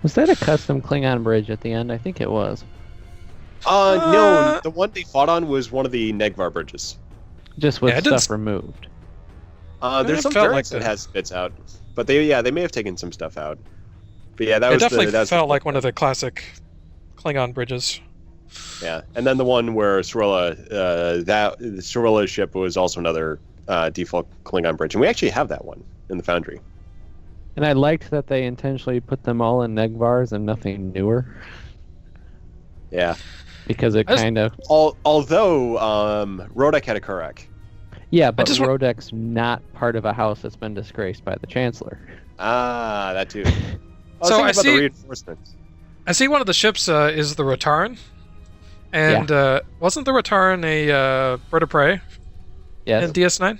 Was that a custom Klingon bridge at the end? I think it was. No, the one they fought on was one of the Negvar bridges. Just with Yeah, it didn't stuff removed. There's It some felt variants like that the- has bits out, but they may have taken some stuff out. But yeah, that It was definitely that was felt like one of the classic Klingon bridges. Yeah, and then the one where Sorella, the Sorella ship was also another default Klingon bridge, and we actually have that one in the Foundry. And I liked that they intentionally put them all in Negvars and nothing newer, Yeah. because it kind of... Although Rodek had a Kurak. Yeah, but just Rodek's not part of a house that's been disgraced by the Chancellor. Ah, that too. So I about the see- reinforcements. I see one of the ships is the Rotaran. And wasn't the Rotaran a bird of prey Yes. in DS9?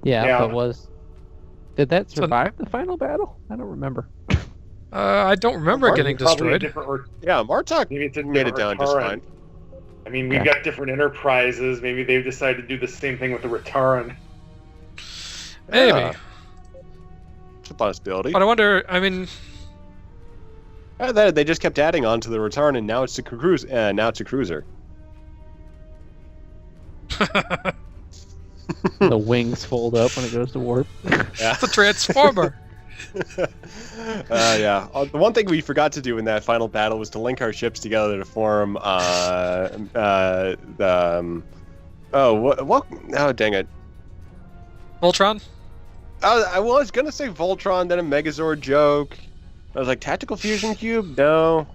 Yeah, but was... Did that survive the final battle? I don't remember. I don't remember it getting Probably a destroyed. different Yeah, Martok maybe it's a made it down different just Rotaran. fine. I mean, we've got different enterprises. Maybe they've decided to do the same thing with the Rotaran. Maybe. Yeah. It's a possibility. But I wonder, I mean, They just kept adding on to the Return, and now it's a cruise. Now it's a cruiser. The wings fold up when it goes to warp. Yeah. it's a transformer. Yeah. The one thing we forgot to do in that final battle was to link our ships together to form oh dang it. Voltron? I was gonna say Voltron, then a Megazord joke. I was like, Tactical Fusion Cube? No.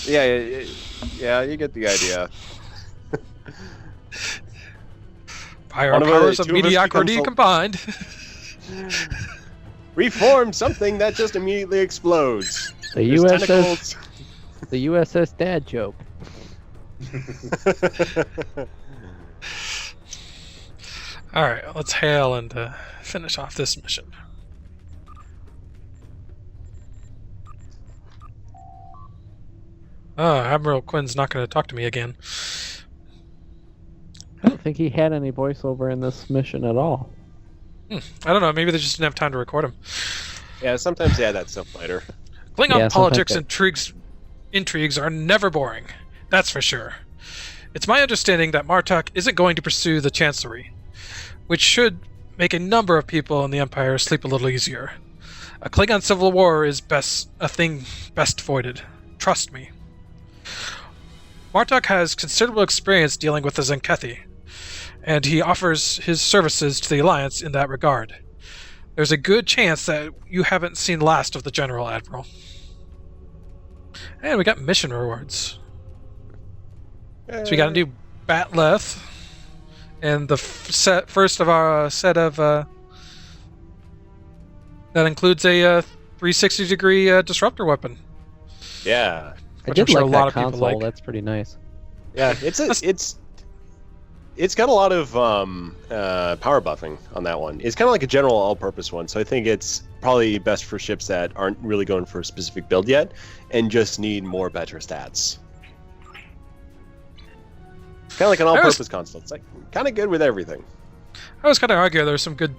Yeah, you get the idea. By our One of the powers of two of us mediocrity becomes combined. We formed something that just immediately explodes. The There's USS, tentacles. the USS Dad joke. Alright, let's hail and finish off this mission. Oh, Admiral Quinn's not going to talk to me again. I don't think he had any voiceover in this mission at all. I don't know, maybe they just didn't have time to record him. Yeah, sometimes they add that stuff later. Klingon Yeah, politics sometimes intrigues are never boring. That's for sure. It's my understanding that Martok isn't going to pursue the Chancellery, which should make a number of people in the Empire sleep a little easier. A Klingon civil war is a thing best avoided. Trust me. Martok has considerable experience dealing with the Zenkethi, and he offers his services to the Alliance in that regard. There's a good chance that you haven't seen last of the General Admiral. And we got mission rewards. So we got a new Batleth, and the first of our set of that includes a 360-degree disruptor weapon. Yeah. I Which did I'm sure like a lot that of people console. like. That's pretty nice. Yeah, it's got a lot of power buffing on that one. It's kind of like a general all-purpose one, so I think it's probably best for ships that aren't really going for a specific build yet and just need more better stats. Kind of like an all-purpose console. It's like kind of good with everything. I was kind of arguing there's some good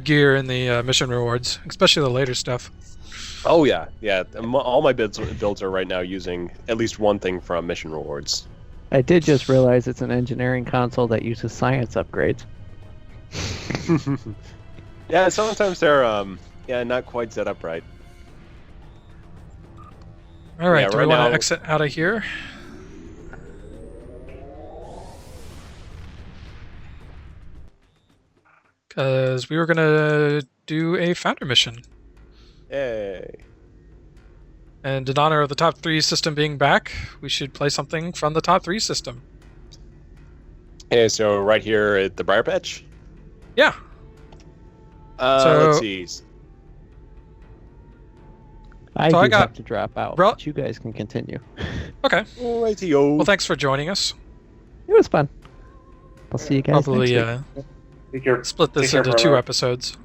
gear in the mission rewards, especially the later stuff. Oh yeah. All my builds are right now using at least one thing from mission rewards. I did just realize it's an engineering console that uses science upgrades. Yeah, sometimes they're not quite set up right. All right, Yeah, do right we want now- to exit out of here? Because we were going to do a Founder mission. Yay. And in honor of the Top 3 system being back, we should play something from the Top 3 system. Okay, so right here at the Briar Patch. Yeah. Let's see. I So do I got have to drop out, Rel- but you guys can continue. Okay. Alrighty-o. Well, thanks for joining us. It was fun. I'll see you guys Probably next week. Take care. split this Take care, into brother. 2 episodes.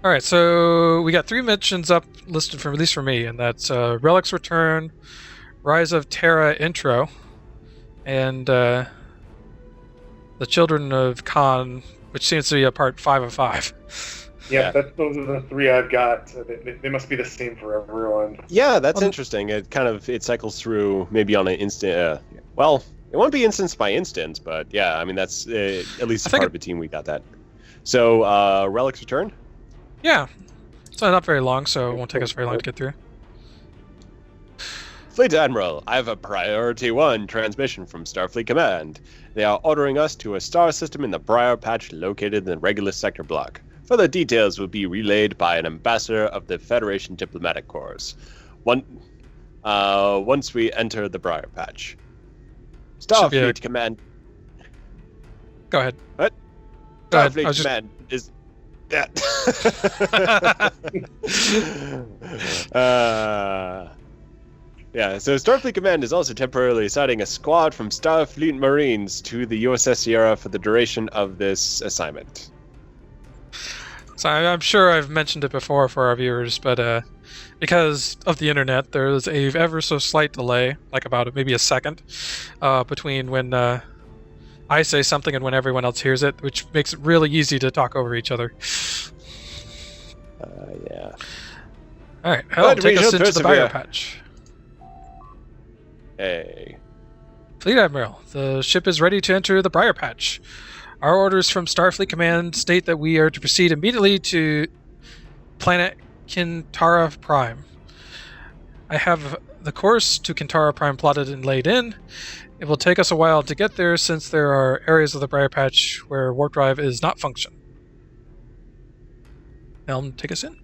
All right, so we got 3 missions up listed for at least for me, and that's Relic's Return, Rise of Terra Intro, and The Children of Khan, which seems to be a part 5 of 5. Yeah, those are the 3 I've got. They must be the same for everyone. Yeah, that's interesting. It cycles through maybe on an instant. Well, it won't be instance by instance, but yeah, I mean that's at least part of the team we got that. So Relic's return. Yeah, it's not very long, so it won't take us very long to get through. Fleet Admiral, I have a Priority 1 transmission from Starfleet Command. They are ordering us to a star system in the Briar Patch located in the Regulus sector block. Further details will be relayed by an ambassador of the Federation Diplomatic Corps. Once we enter the Briar Patch. Starfleet Command... Go ahead. What? Starfleet Command is... Yeah. Yeah, so Starfleet Command is also temporarily assigning a squad from Starfleet Marines to the USS Sierra for the duration of this assignment. So I'm sure I've mentioned it before for our viewers, but because of the internet, there's a ever so slight delay, like about maybe a second, between when I say something and when everyone else hears it, which makes it really easy to talk over each other. Yeah. All right, take us into the Briar Patch. Hey. Fleet Admiral, the ship is ready to enter the Briar Patch. Our orders from Starfleet Command state that we are to proceed immediately to planet Kintara Prime. I have the course to Kintara Prime plotted and laid in. It will take us a while to get there since there are areas of the Briar Patch where warp drive is not function. Helm, take us in.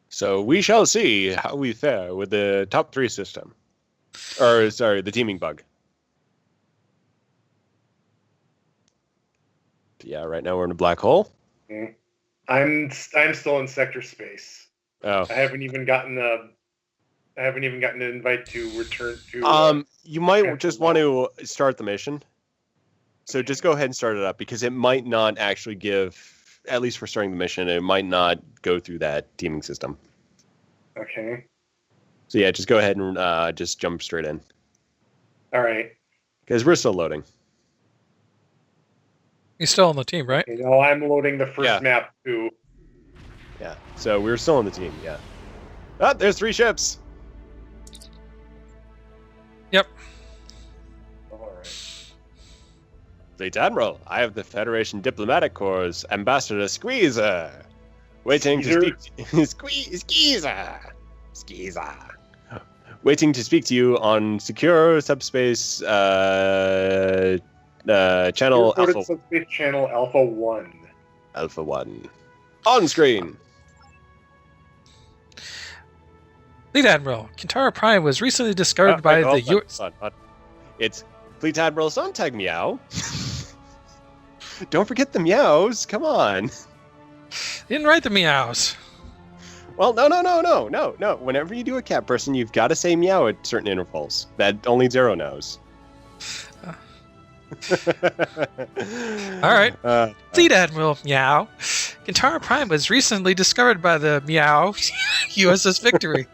So we shall see how we fare with the top 3 system. Or, sorry, the teaming bug. Yeah, right now we're in a black hole. I'm still in sector space. Oh. I haven't even gotten an invite to return to... you might just want to start the mission. So just go ahead and start it up, because it might not actually give... At least for starting the mission, it might not go through that teaming system. Okay. So yeah, just go ahead and just jump straight in. All right. Because we're still loading. He's still on the team, right? You know, I'm loading the first map too. Yeah, so we're still on the team, yeah. Ah, there's 3 ships! Yep. Fleet Admiral, I have the Federation Diplomatic Corps' Ambassador Squeezer, waiting to speak Squeezer, waiting to speak to you on secure subspace channel Alpha. Subspace channel Alpha 1. Alpha 1. On screen. Fleet Admiral, Kintara Prime was recently discovered by the U.S. It's Fleet Admiral Sontag Meow. Don't forget the meows. Come on. Didn't write the meows. Well, no. Whenever you do a cat person, you've got to say meow at certain intervals. That only Zero knows. All right. Fleet Admiral Meow. Kintara Prime was recently discovered by the Meow USS Victory.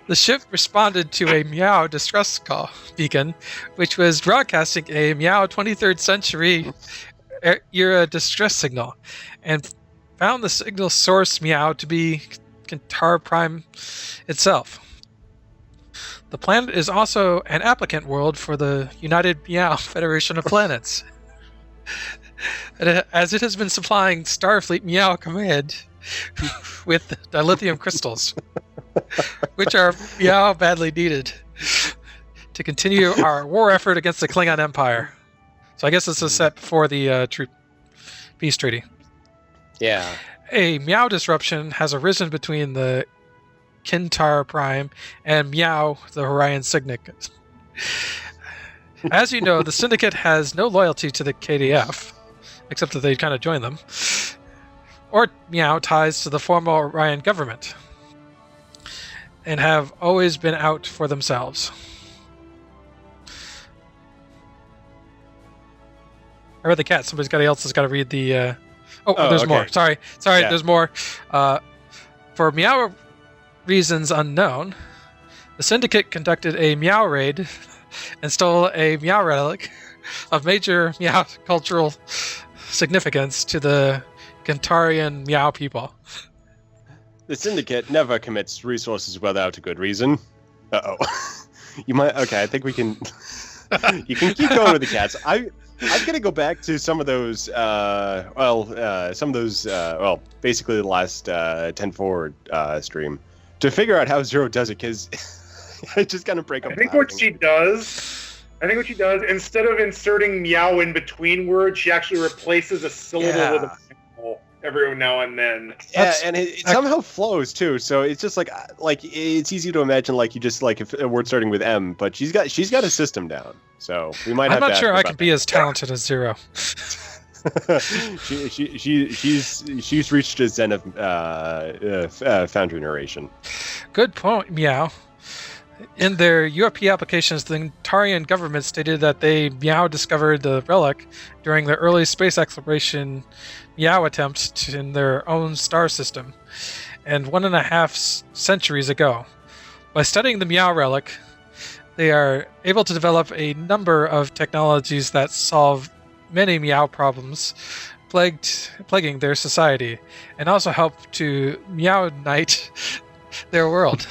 The ship responded to a Meow distress call beacon, which was broadcasting a Meow 23rd century era distress signal, and found the signal source Meow to be Kintara Prime itself. The planet is also an applicant world for the United Meow Federation of Planets, as it has been supplying Starfleet Meow Command with dilithium crystals, which are Meow badly needed to continue our war effort against the Klingon Empire. So I guess this is set before the peace treaty. Yeah. A Meow disruption has arisen between the Kintara Prime and Meow, the Orion Syndicate. As you know, the Syndicate has no loyalty to the KDF, except that they kind of join them, or Meow ties to the former Orion government, and have always been out for themselves. I read the cat. Somebody else has got to read the... there's more. Sorry, yeah. There's more. For Meow reasons unknown, the Syndicate conducted a Meow raid and stole a Meow relic of major Meow cultural significance to the Kantarian Meow people. The Syndicate never commits resources without a good reason. Uh-oh. You might... Okay, I think we can... You can keep going with the cats. I'm going to go back to some of those... basically the last 10 forward stream to figure out how Zero does it, because I just kind of break up. I think what she does, instead of inserting meow in between words, she actually replaces a syllable with a symbol every now and then. Yeah, and it somehow flows too. So it's just like it's easy to imagine like you just like if a word starting with M, but she's got a system down. So we might. I'm not sure I can be as talented as Zero. she's reached a zen of Foundry narration. Good point, Meow. In their UFP applications, the Kantarian government stated that they Meow discovered the Relic during their early space exploration Meow attempts in their own star system, and 1.5 centuries ago. By studying the Meow Relic, they are able to develop a number of technologies that solve many Meow problems plaguing their society, and also help to Meow-nite their world.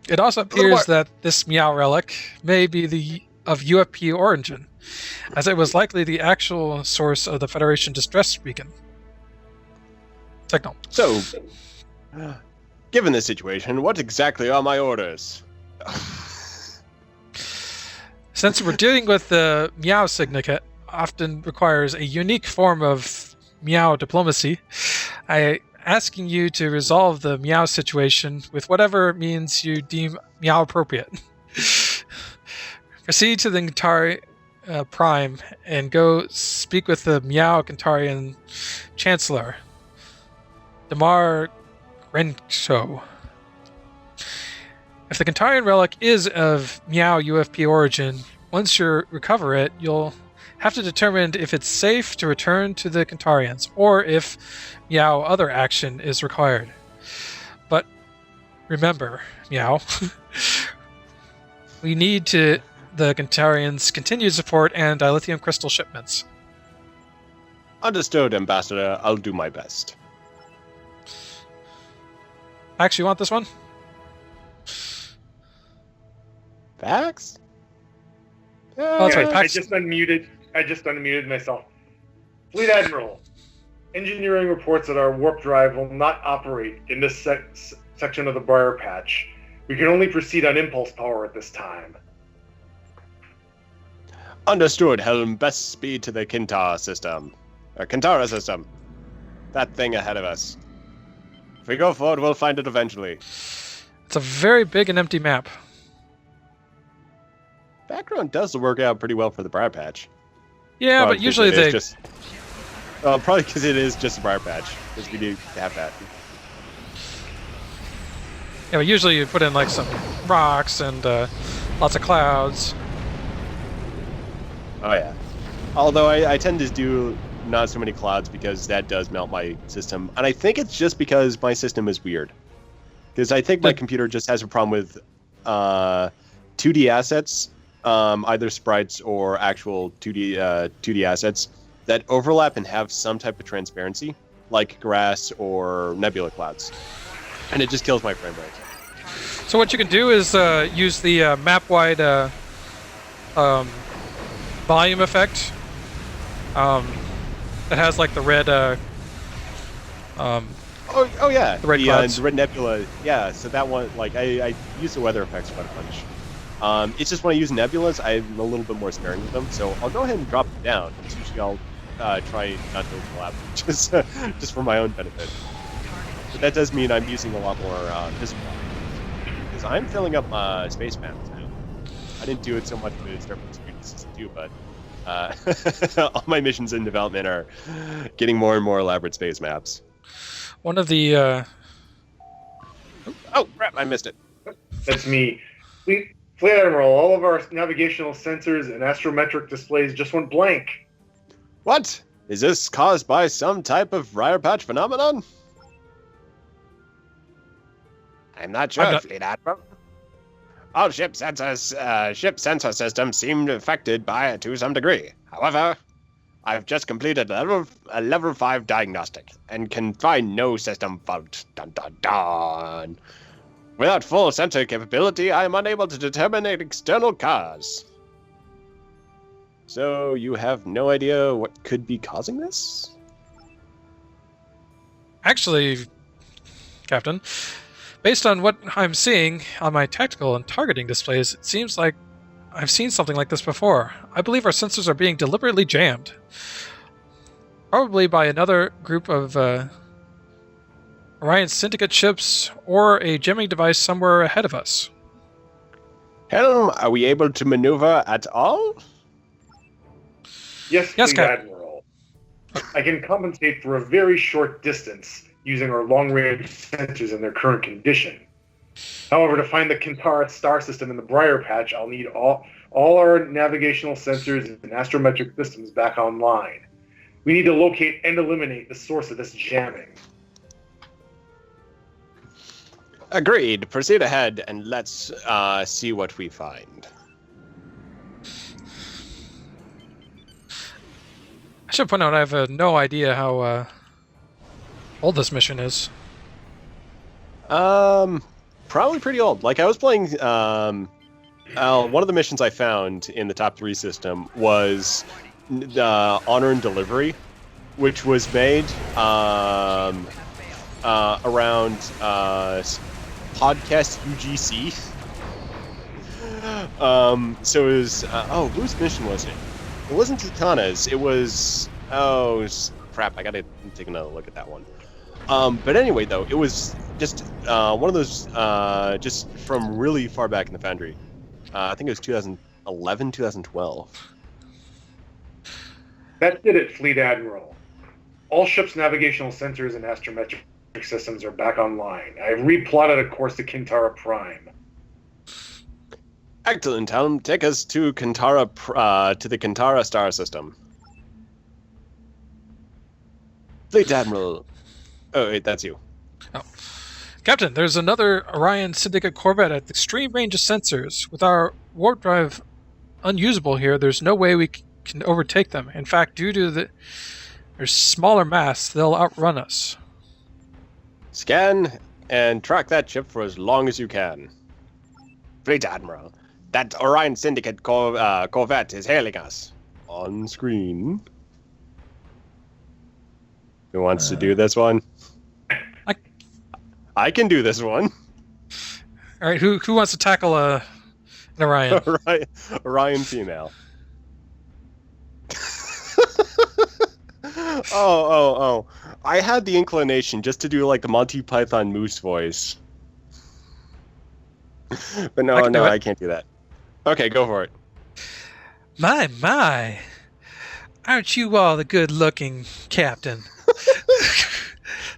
It also appears that this Meow Relic may be of UFP origin, as it was likely the actual source of the Federation distress beacon signal. So, given this situation, what exactly are my orders? Since we're dealing with the Meow Syndicate, often requires a unique form of Meow diplomacy, I asking you to resolve the Meow situation with whatever means you deem Meow appropriate. Proceed to the Kantari Prime and go speak with the Meow Kantarian Chancellor, Damar Rensho. If the Kantarian Relic is of Meow UFP origin, once you recover it, you'll have to determine if it's safe to return to the Kantarians, or if Meow other action is required. But remember, Meow, we need the Kantarians' continued support and dilithium crystal shipments. Understood, Ambassador. I'll do my best. Actually, you want this one? Pax? Oh, that's right. I Pax. just unmuted myself. Fleet Admiral, engineering reports that our warp drive will not operate in this section of the Briar Patch. We can only proceed on impulse power at this time. Understood, Helm. Best speed to the Kintara system. That thing ahead of us. If we go forward, we'll find it eventually. It's a very big and empty map. Background does work out pretty well for the Briar Patch. Yeah, but usually they... probably because it is just a Briar Patch, because we do have that. Yeah, but usually you put in like some rocks and lots of clouds. Oh yeah. Although I tend to do not so many clouds because that does melt my system. And I think it's just because my system is weird. Because I think my computer just has a problem with 2D assets, either sprites or actual 2D assets that overlap and have some type of transparency, like grass or nebula clouds. And it just kills my frame rate. So what you can do is use the map-wide volume effect. That has like the red. Oh yeah, the red clouds. The red nebula. Yeah, so that one, like I use the weather effects quite a bunch. It's just when I use nebulas, I'm a little bit more sparing with them. So I'll go ahead and drop them down. It's usually I'll try not to overlap, just for my own benefit. But that does mean I'm using a lot more physical, because I'm filling up space maps now. I didn't do it so much with Starfleet Security System 2, but all my missions in development are getting more and more elaborate space maps. One of the... Oh, crap, I missed it. That's me. Fleet Admiral, all of our navigational sensors and astrometric displays just went blank. What? Is this caused by some type of Briar Patch phenomenon? I'm not sure, Fleet Admiral. All ship sensor systems seem affected by it to some degree. However, I've just completed a level 5 diagnostic and can find no system fault. Dun dun dun. Without full sensor capability, I am unable to determine an external cause. So you have no idea what could be causing this? Actually, Captain, based on what I'm seeing on my tactical and targeting displays, it seems like I've seen something like this before. I believe our sensors are being deliberately jammed. Probably by another group of Orion Syndicate ships or a jamming device somewhere ahead of us. Helm, are we able to maneuver at all? Yes, Yes, Fleet Captain. Admiral. I can compensate for a very short distance using our long-range sensors in their current condition. However, to find the Kintara star system in the Briar Patch, I'll need all our navigational sensors and astrometric systems back online. We need to locate and eliminate the source of this jamming. Agreed. Proceed ahead and let's see what we find. I should point out I have no idea how old this mission is. Probably pretty old. Like I was playing. One of the missions I found in the top 3 system was Honor and Delivery, which was made around Podcast UGC. So it was. Whose mission was it? It wasn't Tutana's. It was. Crap! I gotta take another look at that one. But anyway, though, it was just one of those just from really far back in the Foundry. I think it was 2011, 2012. That's it, Fleet Admiral. All ships' navigational sensors and astrometric systems are back online. I've replotted a course to Kintara Prime. Excellent, Helm. Take us to Kintara, to the Kintara star system. Fleet Admiral. Oh, wait, that's you. Oh. Captain, there's another Orion Syndicate corvette at extreme range of sensors. With our warp drive unusable here, there's no way we can overtake them. In fact, due to their smaller mass, they'll outrun us. Scan and track that ship for as long as you can. Fleet Admiral, that Orion Syndicate corvette is hailing us. On screen. Who wants to do this one? I can do this one. All right, who wants to tackle an Orion? Orion female. Oh. I had the inclination just to do like the Monty Python Moose voice. But no, I can't do that. Okay, go for it. My. Aren't you all the good-looking captain?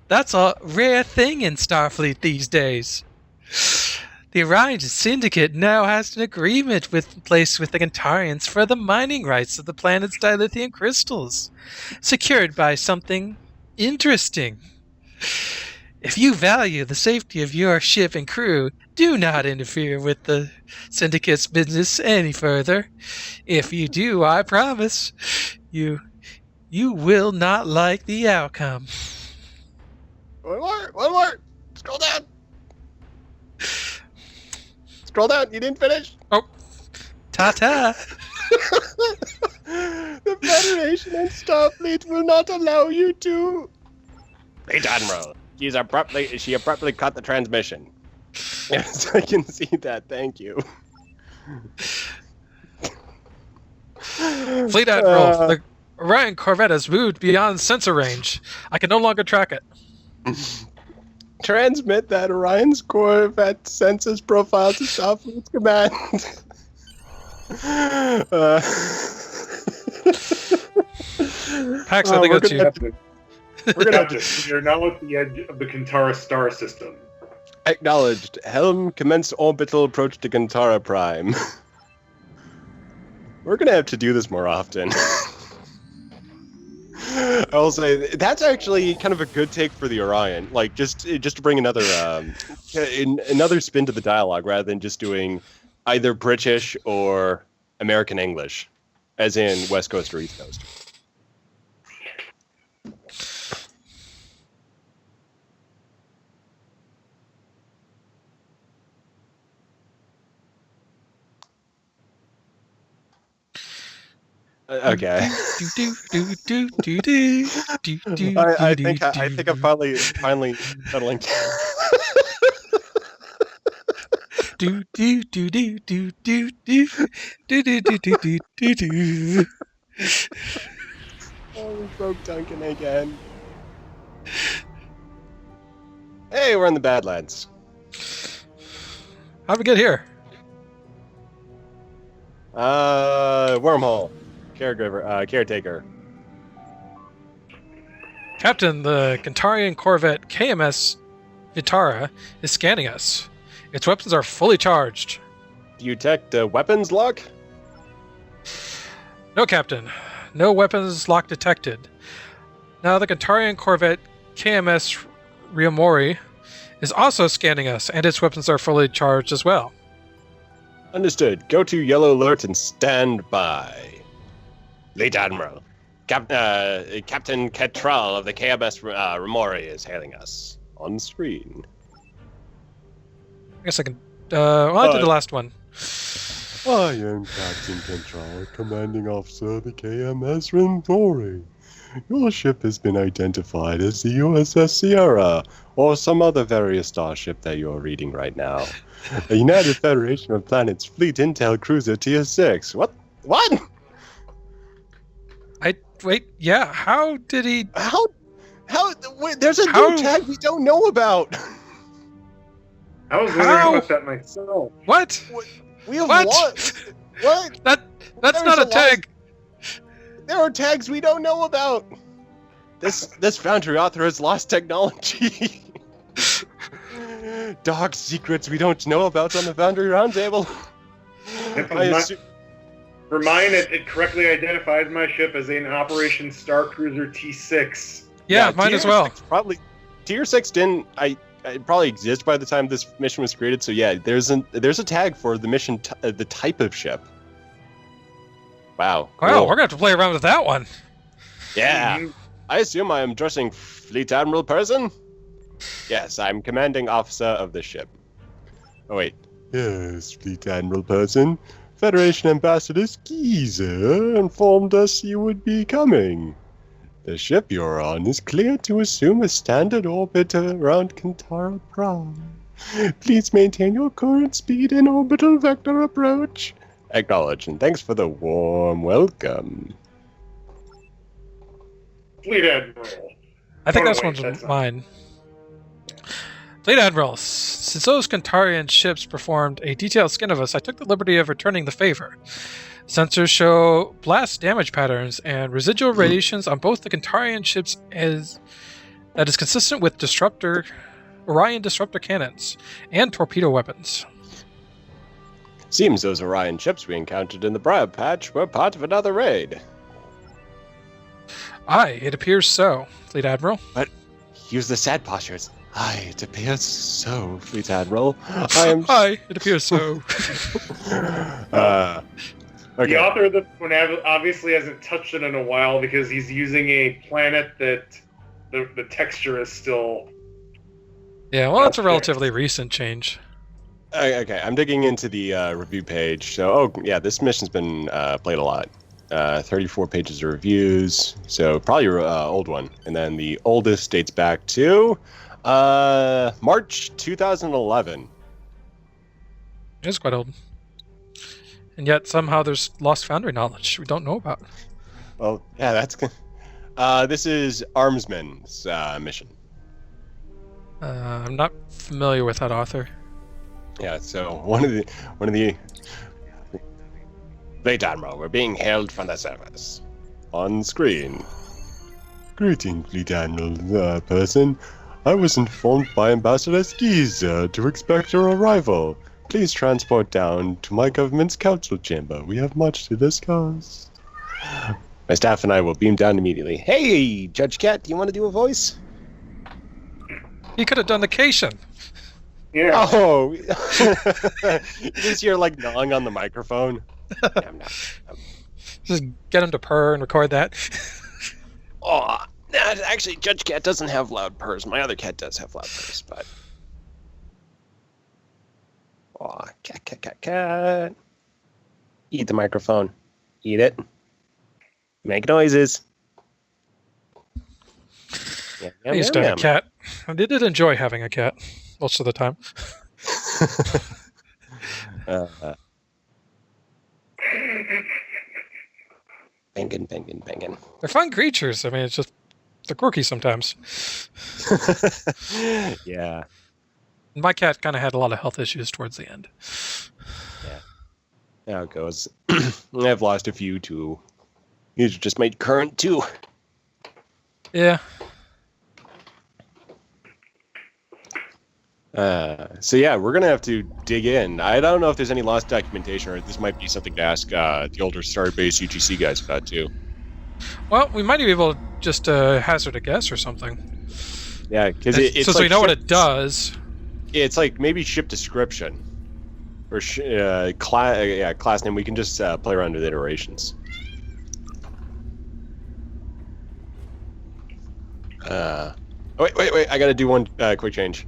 That's a rare thing in Starfleet these days. The Orion Syndicate now has an agreement placed with the Kintarians for the mining rights of the planet's dilithium crystals, secured by something interesting. If you value the safety of your ship and crew, do not interfere with the Syndicate's business any further. If you do, I promise, you will not like the outcome. One more. Scroll down. Scroll down. You didn't finish. Oh, ta-ta. The Federation and Starfleet will not allow you to. Fleet Admiral, she abruptly cut the transmission. Yes, I can see that. Thank you. Fleet Admiral, the Orion Corvette has moved beyond sensor range. I can no longer track it. Transmit that Orion's Corvette census profile to Starfleet's command. Pax, I think that's you. We're gonna have to. You're now at the edge of the Kintara star system. Acknowledged. Helm commenced orbital approach to Kintara Prime. We're gonna have to do this more often. I'll say that's actually kind of a good take for the Orion. Like just to bring another spin to the dialogue rather than just doing either British or American English, as in West Coast or East Coast. Okay. I think I'm finally settling. Oh, we broke Duncan again. Hey, we're in the Badlands. How'd we get here? Wormhole. Caretaker. Captain, the Kantarian corvette KMS Vitara is scanning us. Its weapons are fully charged. Do you detect weapons lock? No, Captain. No weapons lock detected. Now the Kantarian corvette KMS Ryomori is also scanning us, and its weapons are fully charged as well. Understood. Go to yellow alert and stand by. Late Admiral. Captain Ketral of the KMS Ryomori is hailing us. On screen. I guess I can... I did the last one. I am Captain Ketral, commanding officer of the KMS Ryomori. Your ship has been identified as the USS Sierra, or some other various starship that you're reading right now. A United Federation of Planets Fleet Intel Cruiser Tier 6. What? Wait, yeah, how did he... How? Wait, there's a new tag we don't know about. I was wondering about that myself. What? We have what? What? That's not a tag. There are tags we don't know about. This Foundry author has lost technology. Dark secrets we don't know about on the Foundry Roundtable. For mine, it correctly identifies my ship as an Operation Star Cruiser T6. Yeah, mine as well. Probably Tier 6 didn't. It probably exist by the time this mission was created. So yeah, there's a tag for the mission, the type of ship. Wow. Cool. Well, we're gonna have to play around with that one. Yeah. Mm-hmm. I assume I am addressing Fleet Admiral person. Yes, I'm commanding officer of the ship. Oh wait. Yes, Fleet Admiral person. Federation Ambassador Skeezer informed us you would be coming. The ship you're on is clear to assume a standard orbit around Kantara Prime. Please maintain your current speed and orbital vector approach. Acknowledge, and thanks for the warm welcome. Fleet Admiral. I think that's one's mine. Fleet Admiral, since those Kantarian ships performed a detailed scan of us, I took the liberty of returning the favor. Sensors show blast damage patterns and residual radiations on both the Kantarian ships that is consistent with Orion disruptor cannons and torpedo weapons. Seems those Orion ships we encountered in the Briar Patch were part of another raid. Aye, it appears so, Fleet Admiral. But use the sad postures. Aye, it appears so, Fleet Admiral. Aye, it appears so. Okay. The author of this one obviously hasn't touched it in a while because he's using a planet that the texture is still... Yeah, well, it's a relatively recent change. Okay, I'm digging into the review page. So, this mission's been played a lot. 34 pages of reviews, so probably your old one. And then the oldest dates back to March 2011. It's quite old. And yet somehow there's lost Foundry knowledge we don't know about. Well, yeah, that's good. This is Armsman's mission. I'm not familiar with that author. Yeah, so one of the Late Admiral, we're being hailed from the surface. On screen. Greeting, Fleet Admiral person. I was informed by Ambassador Skeezer to expect your arrival. Please transport down to my government's council chamber. We have much to discuss. My staff and I will beam down immediately. Hey, Judge Cat, do you want to do a voice? He could have done the Cation. Yeah. Oh, you just hear like gnawing on the microphone. Nom, nom. Just get him to purr and record that. Oh, actually, Judge Cat doesn't have loud purrs. My other cat does have loud purrs, but. Oh, cat. Eat the microphone. Eat it. Make noises. I used to have a cat. I did enjoy having a cat most of the time. Banging. They're fun creatures. I mean, it's just they're quirky sometimes. Yeah. My cat kind of had a lot of health issues towards the end. Yeah. How it goes. I've lost a few too. These are just my current two. Yeah. So yeah, we're gonna have to dig in. I don't know if there's any lost documentation, or this might be something to ask the older Starbase UGC guys about too. Well, we might be able to just hazard a guess or something. Yeah, because it's since like we know what it does. It's like maybe ship description or class name. We can just play around with iterations. Wait! I gotta do one quick change.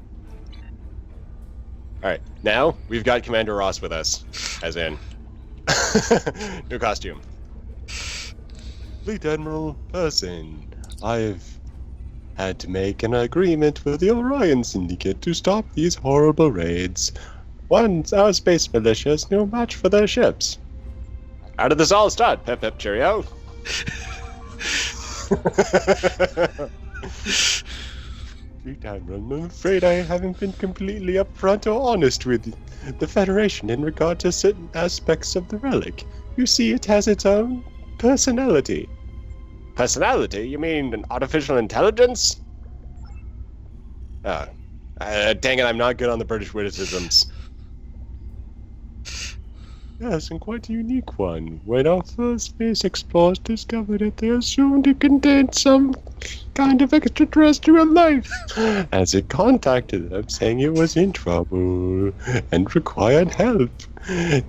All right, now we've got Commander Ross with us, as in new costume. Fleet Admiral Person, I've had to make an agreement with the Orion Syndicate to stop these horrible raids. Once our space militia is no match for their ships. How did this all start? Pep pep cheerio. Fleet Admiral, I'm afraid I haven't been completely upfront or honest with the Federation in regard to certain aspects of the Relic. You see, it has its own personality. Personality? You mean an artificial intelligence? Dang it, I'm not good on the British witticisms. Yes, and quite a unique one. When our first space explorers discovered it, they assumed it contained some kind of extraterrestrial life, as it contacted them saying it was in trouble and required help.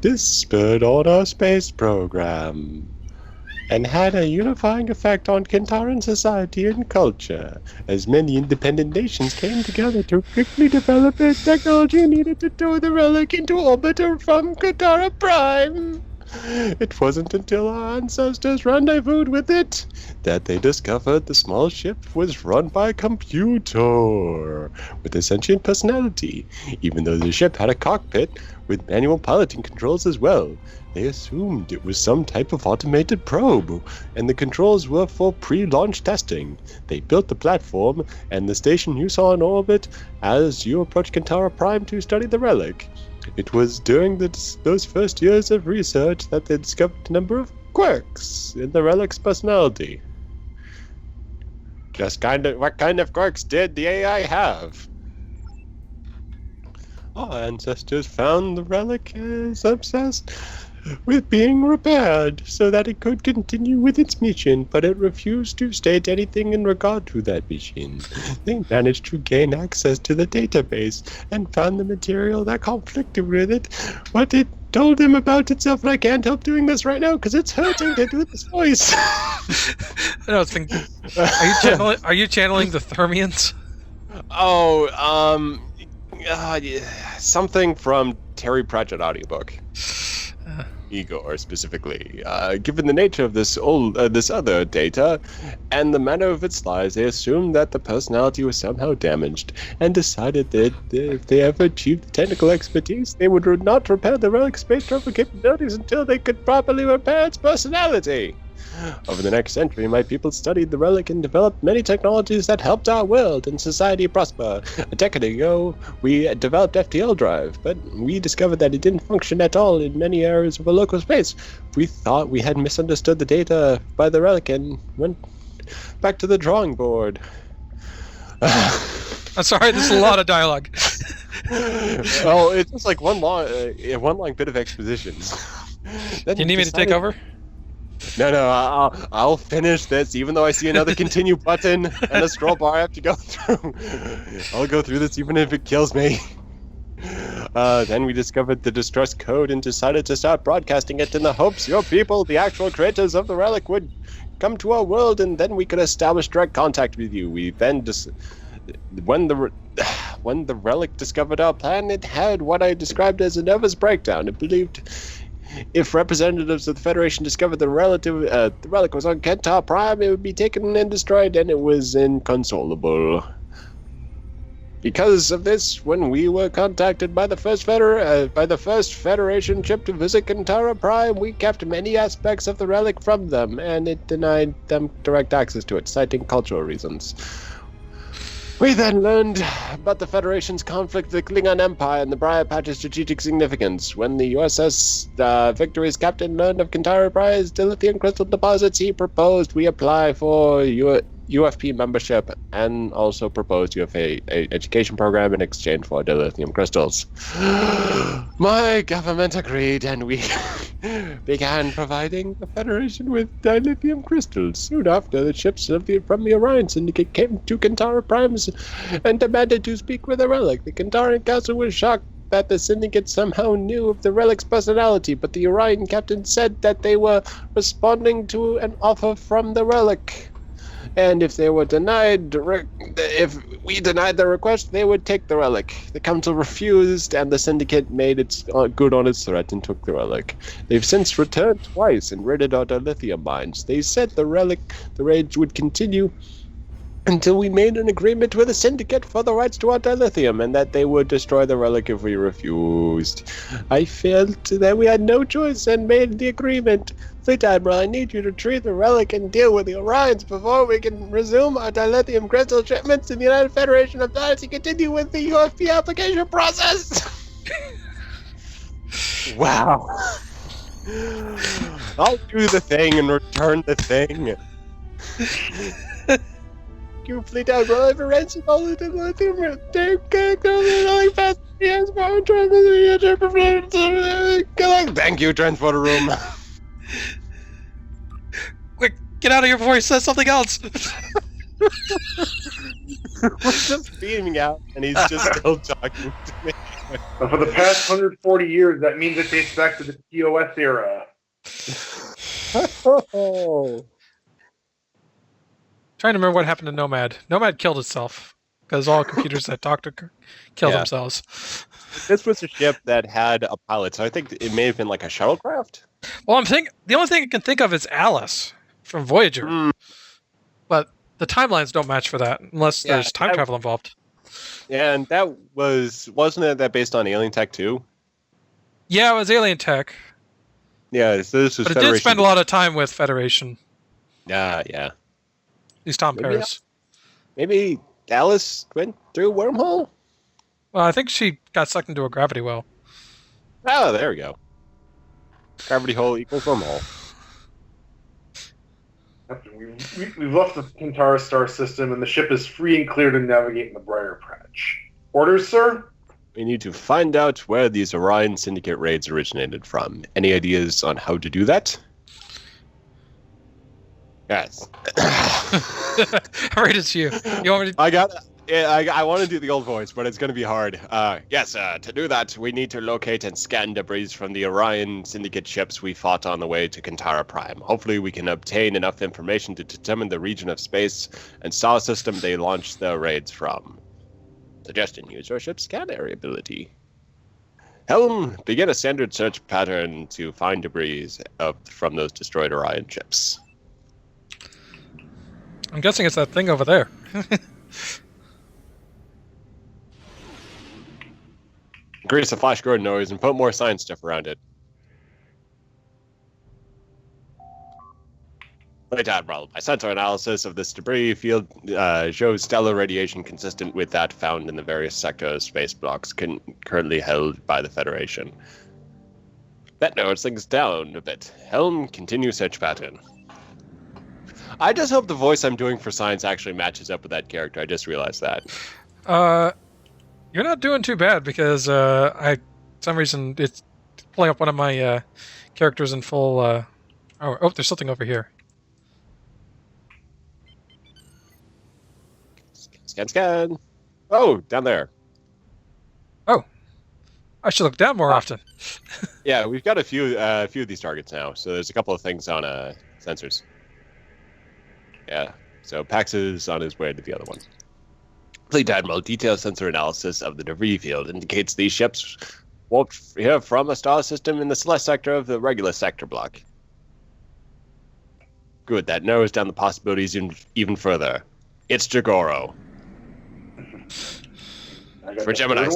This spurred on our space program and had a unifying effect on Kintaran society and culture, as many independent nations came together to quickly develop the technology needed to tow the Relic into orbit from Kintara Prime. It wasn't until our ancestors rendezvoused with it that they discovered the small ship was run by a computer with a sentient personality, even though the ship had a cockpit with manual piloting controls as well. They assumed it was some type of automated probe, and the controls were for pre-launch testing. They built the platform and the station you saw in orbit as you approached Kintara Prime to study the Relic. It was during those first years of research that they discovered a number of quirks in the Relic's personality. What kind of quirks did the AI have? Our ancestors found the Relic is obsessed with being repaired so that it could continue with its mission, but it refused to state anything in regard to that mission. They managed to gain access to the database and found the material that conflicted with it, but it told them about itself, and I can't help doing this right now because it's hurting to do this voice. I was thinking, are you channeling the Thermians? Something from Terry Pratchett audiobook. Igor specifically. Given the nature of this other data and the manner of its lies, they assumed that the personality was somehow damaged and decided that if they ever achieved technical expertise, they would not repair the Relic space travel capabilities until they could properly repair its personality. Over the next century, my people studied the Relic and developed many technologies that helped our world and society prosper. A decade ago, we developed FTL drive, but we discovered that it didn't function at all in many areas of a local space. We thought we had misunderstood the data by the Relic and went back to the drawing board. I'm sorry, this is a lot of dialogue. Well, it's just like one long bit of exposition. Do you need me to take over? No, I'll finish this, even though I see another continue button and a scroll bar I have to go through. I'll go through this even if it kills me. Then we discovered the distress code and decided to start broadcasting it in the hopes your people, the actual creators of the relic, would come to our world, and then we could establish direct contact with you. We then when the relic discovered our plan, it had what I described as a nervous breakdown. It believed if representatives of the Federation discovered the relic was on Kentar Prime, it would be taken and destroyed, and it was inconsolable. Because of this, when we were contacted by the first Federation ship to visit Kantara Prime, we kept many aspects of the relic from them, and it denied them direct access to it, citing cultural reasons. We then learned about the Federation's conflict with the Klingon Empire and the Briar Patch's strategic significance. When the USS Victory's captain learned of Kantara Prime's dilithium crystal deposits, he proposed we apply for UFP membership and also proposed UFA education program in exchange for dilithium crystals. My government agreed, and we began providing the Federation with dilithium crystals. Soon after, the ships from the Orion Syndicate came to Kantara Primes and demanded to speak with the relic. The Kantaran Council was shocked that the Syndicate somehow knew of the relic's personality, but the Orion captain said that they were responding to an offer from the relic. And if they were if we denied the request, they would take the relic. The council refused, and the syndicate made its good on its threat and took the relic. They've since returned twice and raided our dilithium mines. They said the raids would continue until we made an agreement with the syndicate for the rights to our dilithium, and that they would destroy the relic if we refused. I felt that we had no choice and made the agreement. Fleet Admiral, I need you to retrieve the relic and deal with the Orions before we can resume our dilithium crystal shipments in the United Federation of Planets and continue with the UFP application process. Wow. I'll do the thing and return the thing. You Fleet Admiral, I've arranged all the dilithium Thank you, transporter room. Quick, get out of here before he says something else. We're just beaming out, and he's just still talking to me. But for the past 140 years, that means it dates back to the TOS era. Oh. Trying to remember what happened to Nomad. Nomad killed itself because all computers that talked to her killed themselves. This was a ship that had a pilot, so I think it may have been like a shuttlecraft. Well, the only thing I can think of is Alice from Voyager. But the timelines don't match for that unless there's time travel involved. Yeah, and wasn't that based on alien tech too? Yeah, it was alien tech. Yeah, so this was but it did spend a lot of time with Federation. Yeah. At least Tom Paris. Maybe Alice went through a wormhole? Well, I think she got sucked into a gravity well. Oh, there we go. Gravity hole equals wormhole. We've left the Kintara star system, and the ship is free and clear to navigate in the Briar Patch. Orders, sir? We need to find out where these Orion Syndicate raids originated from. Any ideas on how to do that? Yes. Right, it's you. You want me to... I want to do the old voice, but it's going to be hard. Yes, to do that, we need to locate and scan debris from the Orion Syndicate ships we fought on the way to Kantara Prime. Hopefully we can obtain enough information to determine the region of space and star system they launched their raids from. Suggestion, use your ship's scan area ability. Helm, begin a standard search pattern to find debris from those destroyed Orion ships. I'm guessing it's that thing over there. Increase the flash guard noise and put more science stuff around it. Wait, Admiral. My sensor analysis of this debris field shows stellar radiation consistent with that found in the various sector space blocks currently held by the Federation. That narrows things down a bit. Helm, continue search pattern. I just hope the voice I'm doing for science actually matches up with that character. I just realized that. You're not doing too bad because for some reason it's pulling up one of my characters in full. Oh, there's something over here. Scan. Oh, down there. Oh, I should look down more often. Yeah, we've got a few of these targets now. So there's a couple of things on sensors. Yeah. So Pax is on his way to the other ones. Fleet Admiral, detailed sensor analysis of the debris field indicates these ships warped here from a star system in the Celeste sector of the regular sector block. Good, that narrows down the possibilities even further. It's Jagoro. For Gemini.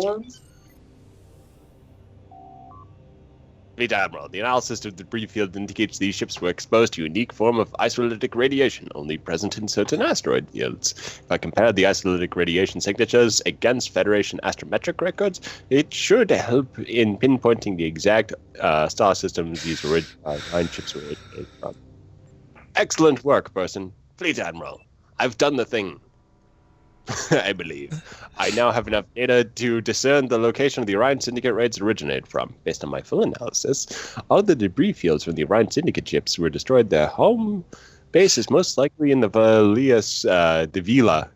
Fleet Admiral, the analysis of the debris field indicates these ships were exposed to a unique form of isolytic radiation, only present in certain asteroid fields. If I compare the isolytic radiation signatures against Federation astrometric records, it should help in pinpointing the exact star systems these nine ships were originated from. Excellent work, person. Fleet Admiral, I've done the thing. I believe. I now have enough data to discern the location of the Orion Syndicate raids originated from. Based on my full analysis, all the debris fields from the Orion Syndicate ships were destroyed. Their home base is most likely in the Vila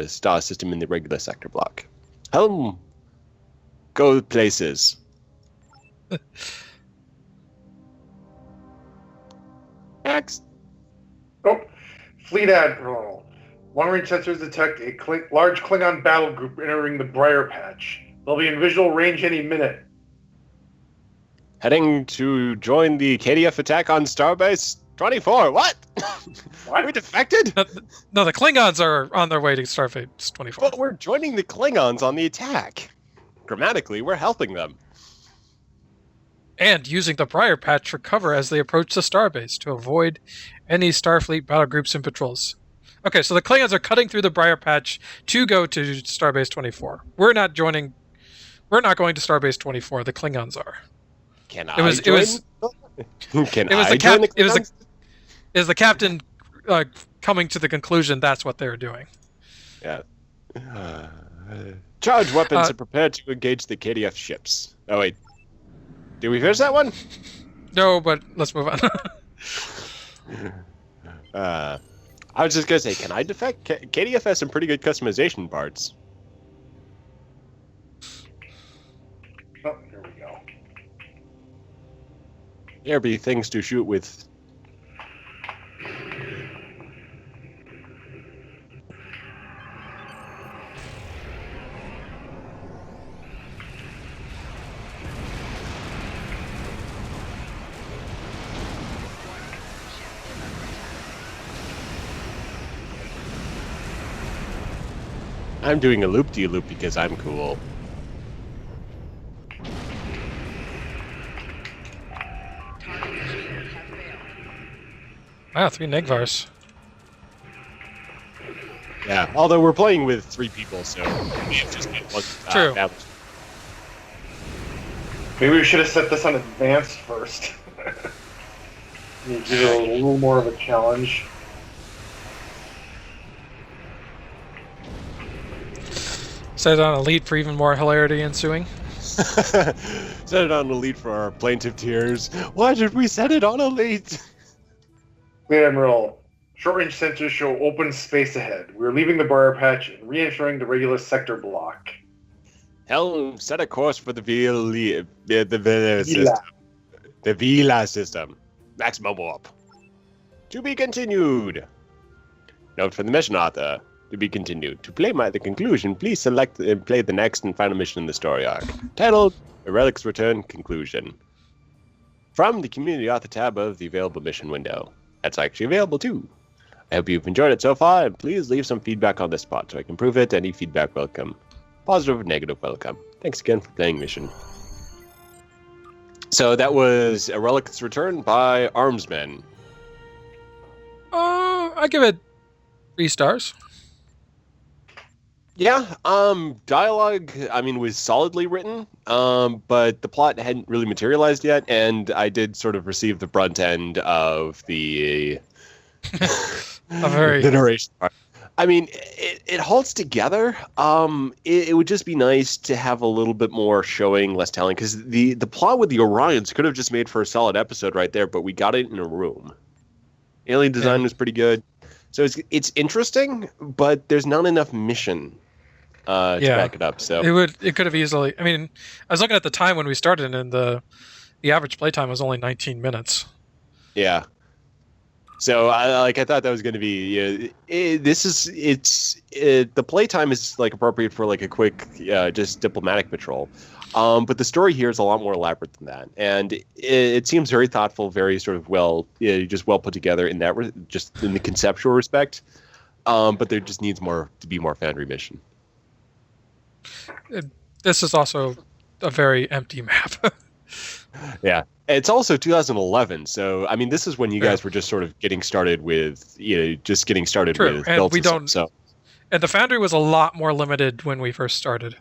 star system in the regular sector block. Helm, go places. Next. Oh, Fleet Admiral. Long-range sensors detect a large Klingon battle group entering the Briar Patch. They'll be in visual range any minute. Heading to join the KDF attack on Starbase 24. What? What? We defected? No, the Klingons are on their way to Starbase 24. But we're joining the Klingons on the attack. Grammatically, we're helping them. And using the Briar Patch for cover as they approach the Starbase to avoid any Starfleet battle groups and patrols. Okay, so the Klingons are cutting through the Briar Patch to go to Starbase 24. We're not going to Starbase 24. The Klingons are. Can I It was the captain coming to the conclusion that's what they're doing. Yeah. Charge weapons and prepare to engage the KDF ships. Oh wait, did we finish that one? No, but let's move on. I was just gonna say, can I defect? KDF has some pretty good customization parts. Oh, here we go. There be things to shoot with. I'm doing a loop-de-loop because I'm cool. Wow, 3 Negvars. Yeah, although we're playing with 3 people, so we have just been one. True. Maybe we should have set this on advanced first. Give it a little more of a challenge. Set it on Elite for even more hilarity ensuing. Set it on Elite for our plaintive tears. Why did we set it on Elite? Fleet Admiral, short-range sensors show open space ahead. We're leaving the Briar Patch and re-entering the regular sector block. Helm, set a course for the Vila system. The Vila system. Maximum warp. To be continued. Note from the mission author. To be continued. To play the conclusion, please select and play the next and final mission in the story arc. Titled, A Relic's Return Conclusion. From the Community Author tab of the available mission window. That's actually available too. I hope you've enjoyed it so far, and please leave some feedback on this spot so I can improve it. Any feedback welcome. Positive or negative welcome. Thanks again for playing mission. So that was A Relic's Return by Armsman. I give it 3 stars. Yeah, dialogue, I mean, was solidly written, but the plot hadn't really materialized yet, and I did sort of receive the brunt end of the the narration part. I mean, it holds together. It would just be nice to have a little bit more showing, less telling, because the plot with the Orions could have just made for a solid episode right there, but we got it in a room. Alien design was pretty good. So it's interesting, but there's not enough mission. to back it up. So it could have easily. I mean, I was looking at the time when we started, and the average playtime was only 19 minutes. Yeah. So I thought that was going to be the playtime is like appropriate for like a quick just diplomatic patrol, but the story here is a lot more elaborate than that, and it seems very thoughtful, very sort of well put together in that just in the conceptual respect, but there just needs more to be more Foundry mission. This is also a very empty map. Yeah. It's also 2011, so I mean, this is when you guys were just sort of getting started with, just getting started True. with And build we systems, don't. And the Foundry was a lot more limited when we first started.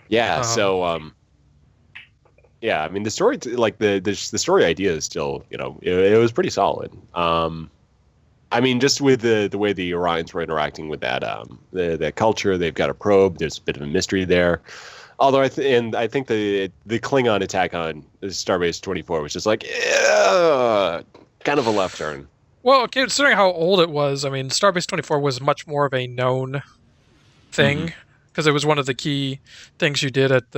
Yeah. Yeah. I mean, the story, like the story idea is still, it was pretty solid. I mean, just with the way the Orions were interacting with that, the culture, they've got a probe. There's a bit of a mystery there. Although I think the Klingon attack on Starbase 24 was just like kind of a left turn. Well, considering how old it was, I mean, Starbase 24 was much more of a known thing because it was one of the key things you did at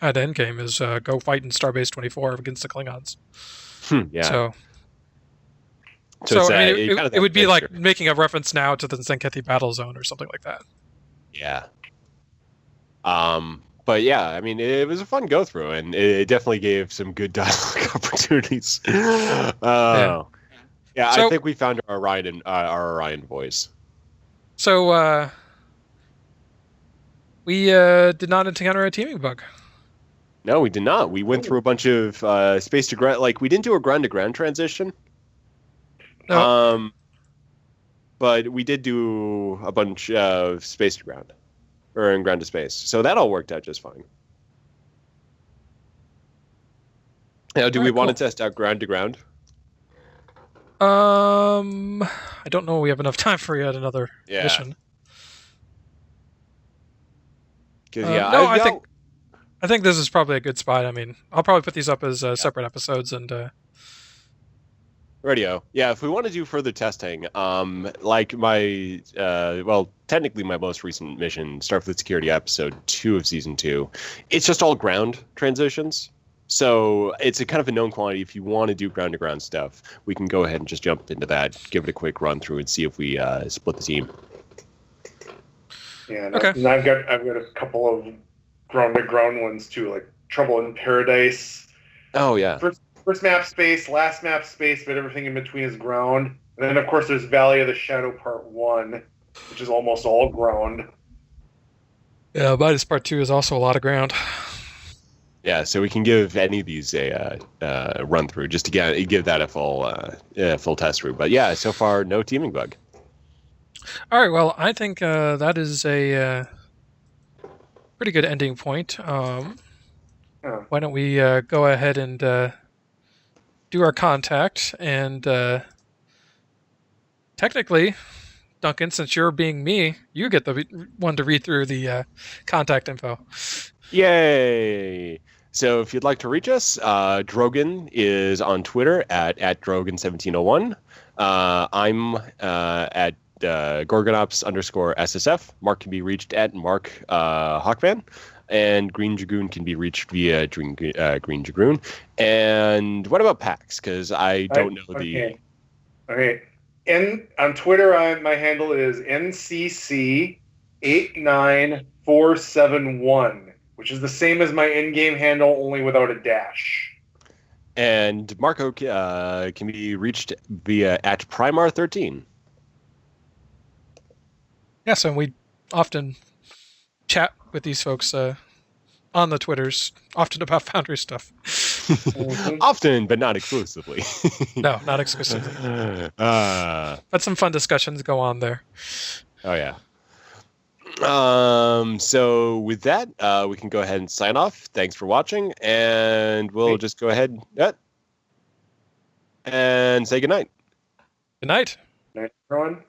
Endgame is go fight in Starbase 24 against the Klingons. Yeah. So I mean, it would be like making a reference now to the Zenkethi Battle Zone or something like that. Yeah. But yeah, I mean, it was a fun go through, and it definitely gave some good dialogue opportunities. I think we found our Orion voice. So we did not encounter a teaming bug. No, we did not. We went through a bunch of space to ground. Like we didn't do a ground to ground transition. No. But we did do a bunch of space to ground. Or in ground to space. So that all worked out just fine. Now, do we want to test out ground to ground? I don't know. We have enough time for yet another mission. I think this is probably a good spot. I mean, I'll probably put these up as separate episodes and. Radio. Yeah, if we want to do further testing, like technically my most recent mission, Starfleet Security Episode 2 of Season 2, it's just all ground transitions. So it's a kind of a known quantity. If you want to do ground-to-ground stuff, we can go ahead and just jump into that, give it a quick run-through, and see if we split the team. Yeah, and I've got a couple of ground-to-ground ones, too, like Trouble in Paradise. Oh, yeah. First map space, last map space, but everything in between is ground. And then, of course, there's Valley of the Shadow Part 1, which is almost all ground. Yeah, Midas Part 2 is also a lot of ground. Yeah, so we can give any of these a run through just to give that a full test through. But yeah, so far, no teaming bug. All right, well, I think that is a pretty good ending point. Why don't we go ahead and do our contact, and technically, Duncan, since you're being me, you get the one to read through the contact info. Yay! So if you'd like to reach us, Drogan is on Twitter at Drogan1701. I'm at Gorgonops_SSF. Mark can be reached at Markhawkman. And Greendragoon can be reached via Greendragoon. And what about PAX? Because I don't know the... Okay. On Twitter, my handle is NCC89471, which is the same as my in-game handle, only without a dash. And Marco can be reached via at Primar13. Yes, and we often chat with these folks on the Twitters, often about Foundry stuff. Often, but not exclusively. No, not exclusively. But some fun discussions go on there. Oh, yeah. So with that, we can go ahead and sign off. Thanks for watching, and we'll just go ahead and say goodnight. Good night. Good night, everyone.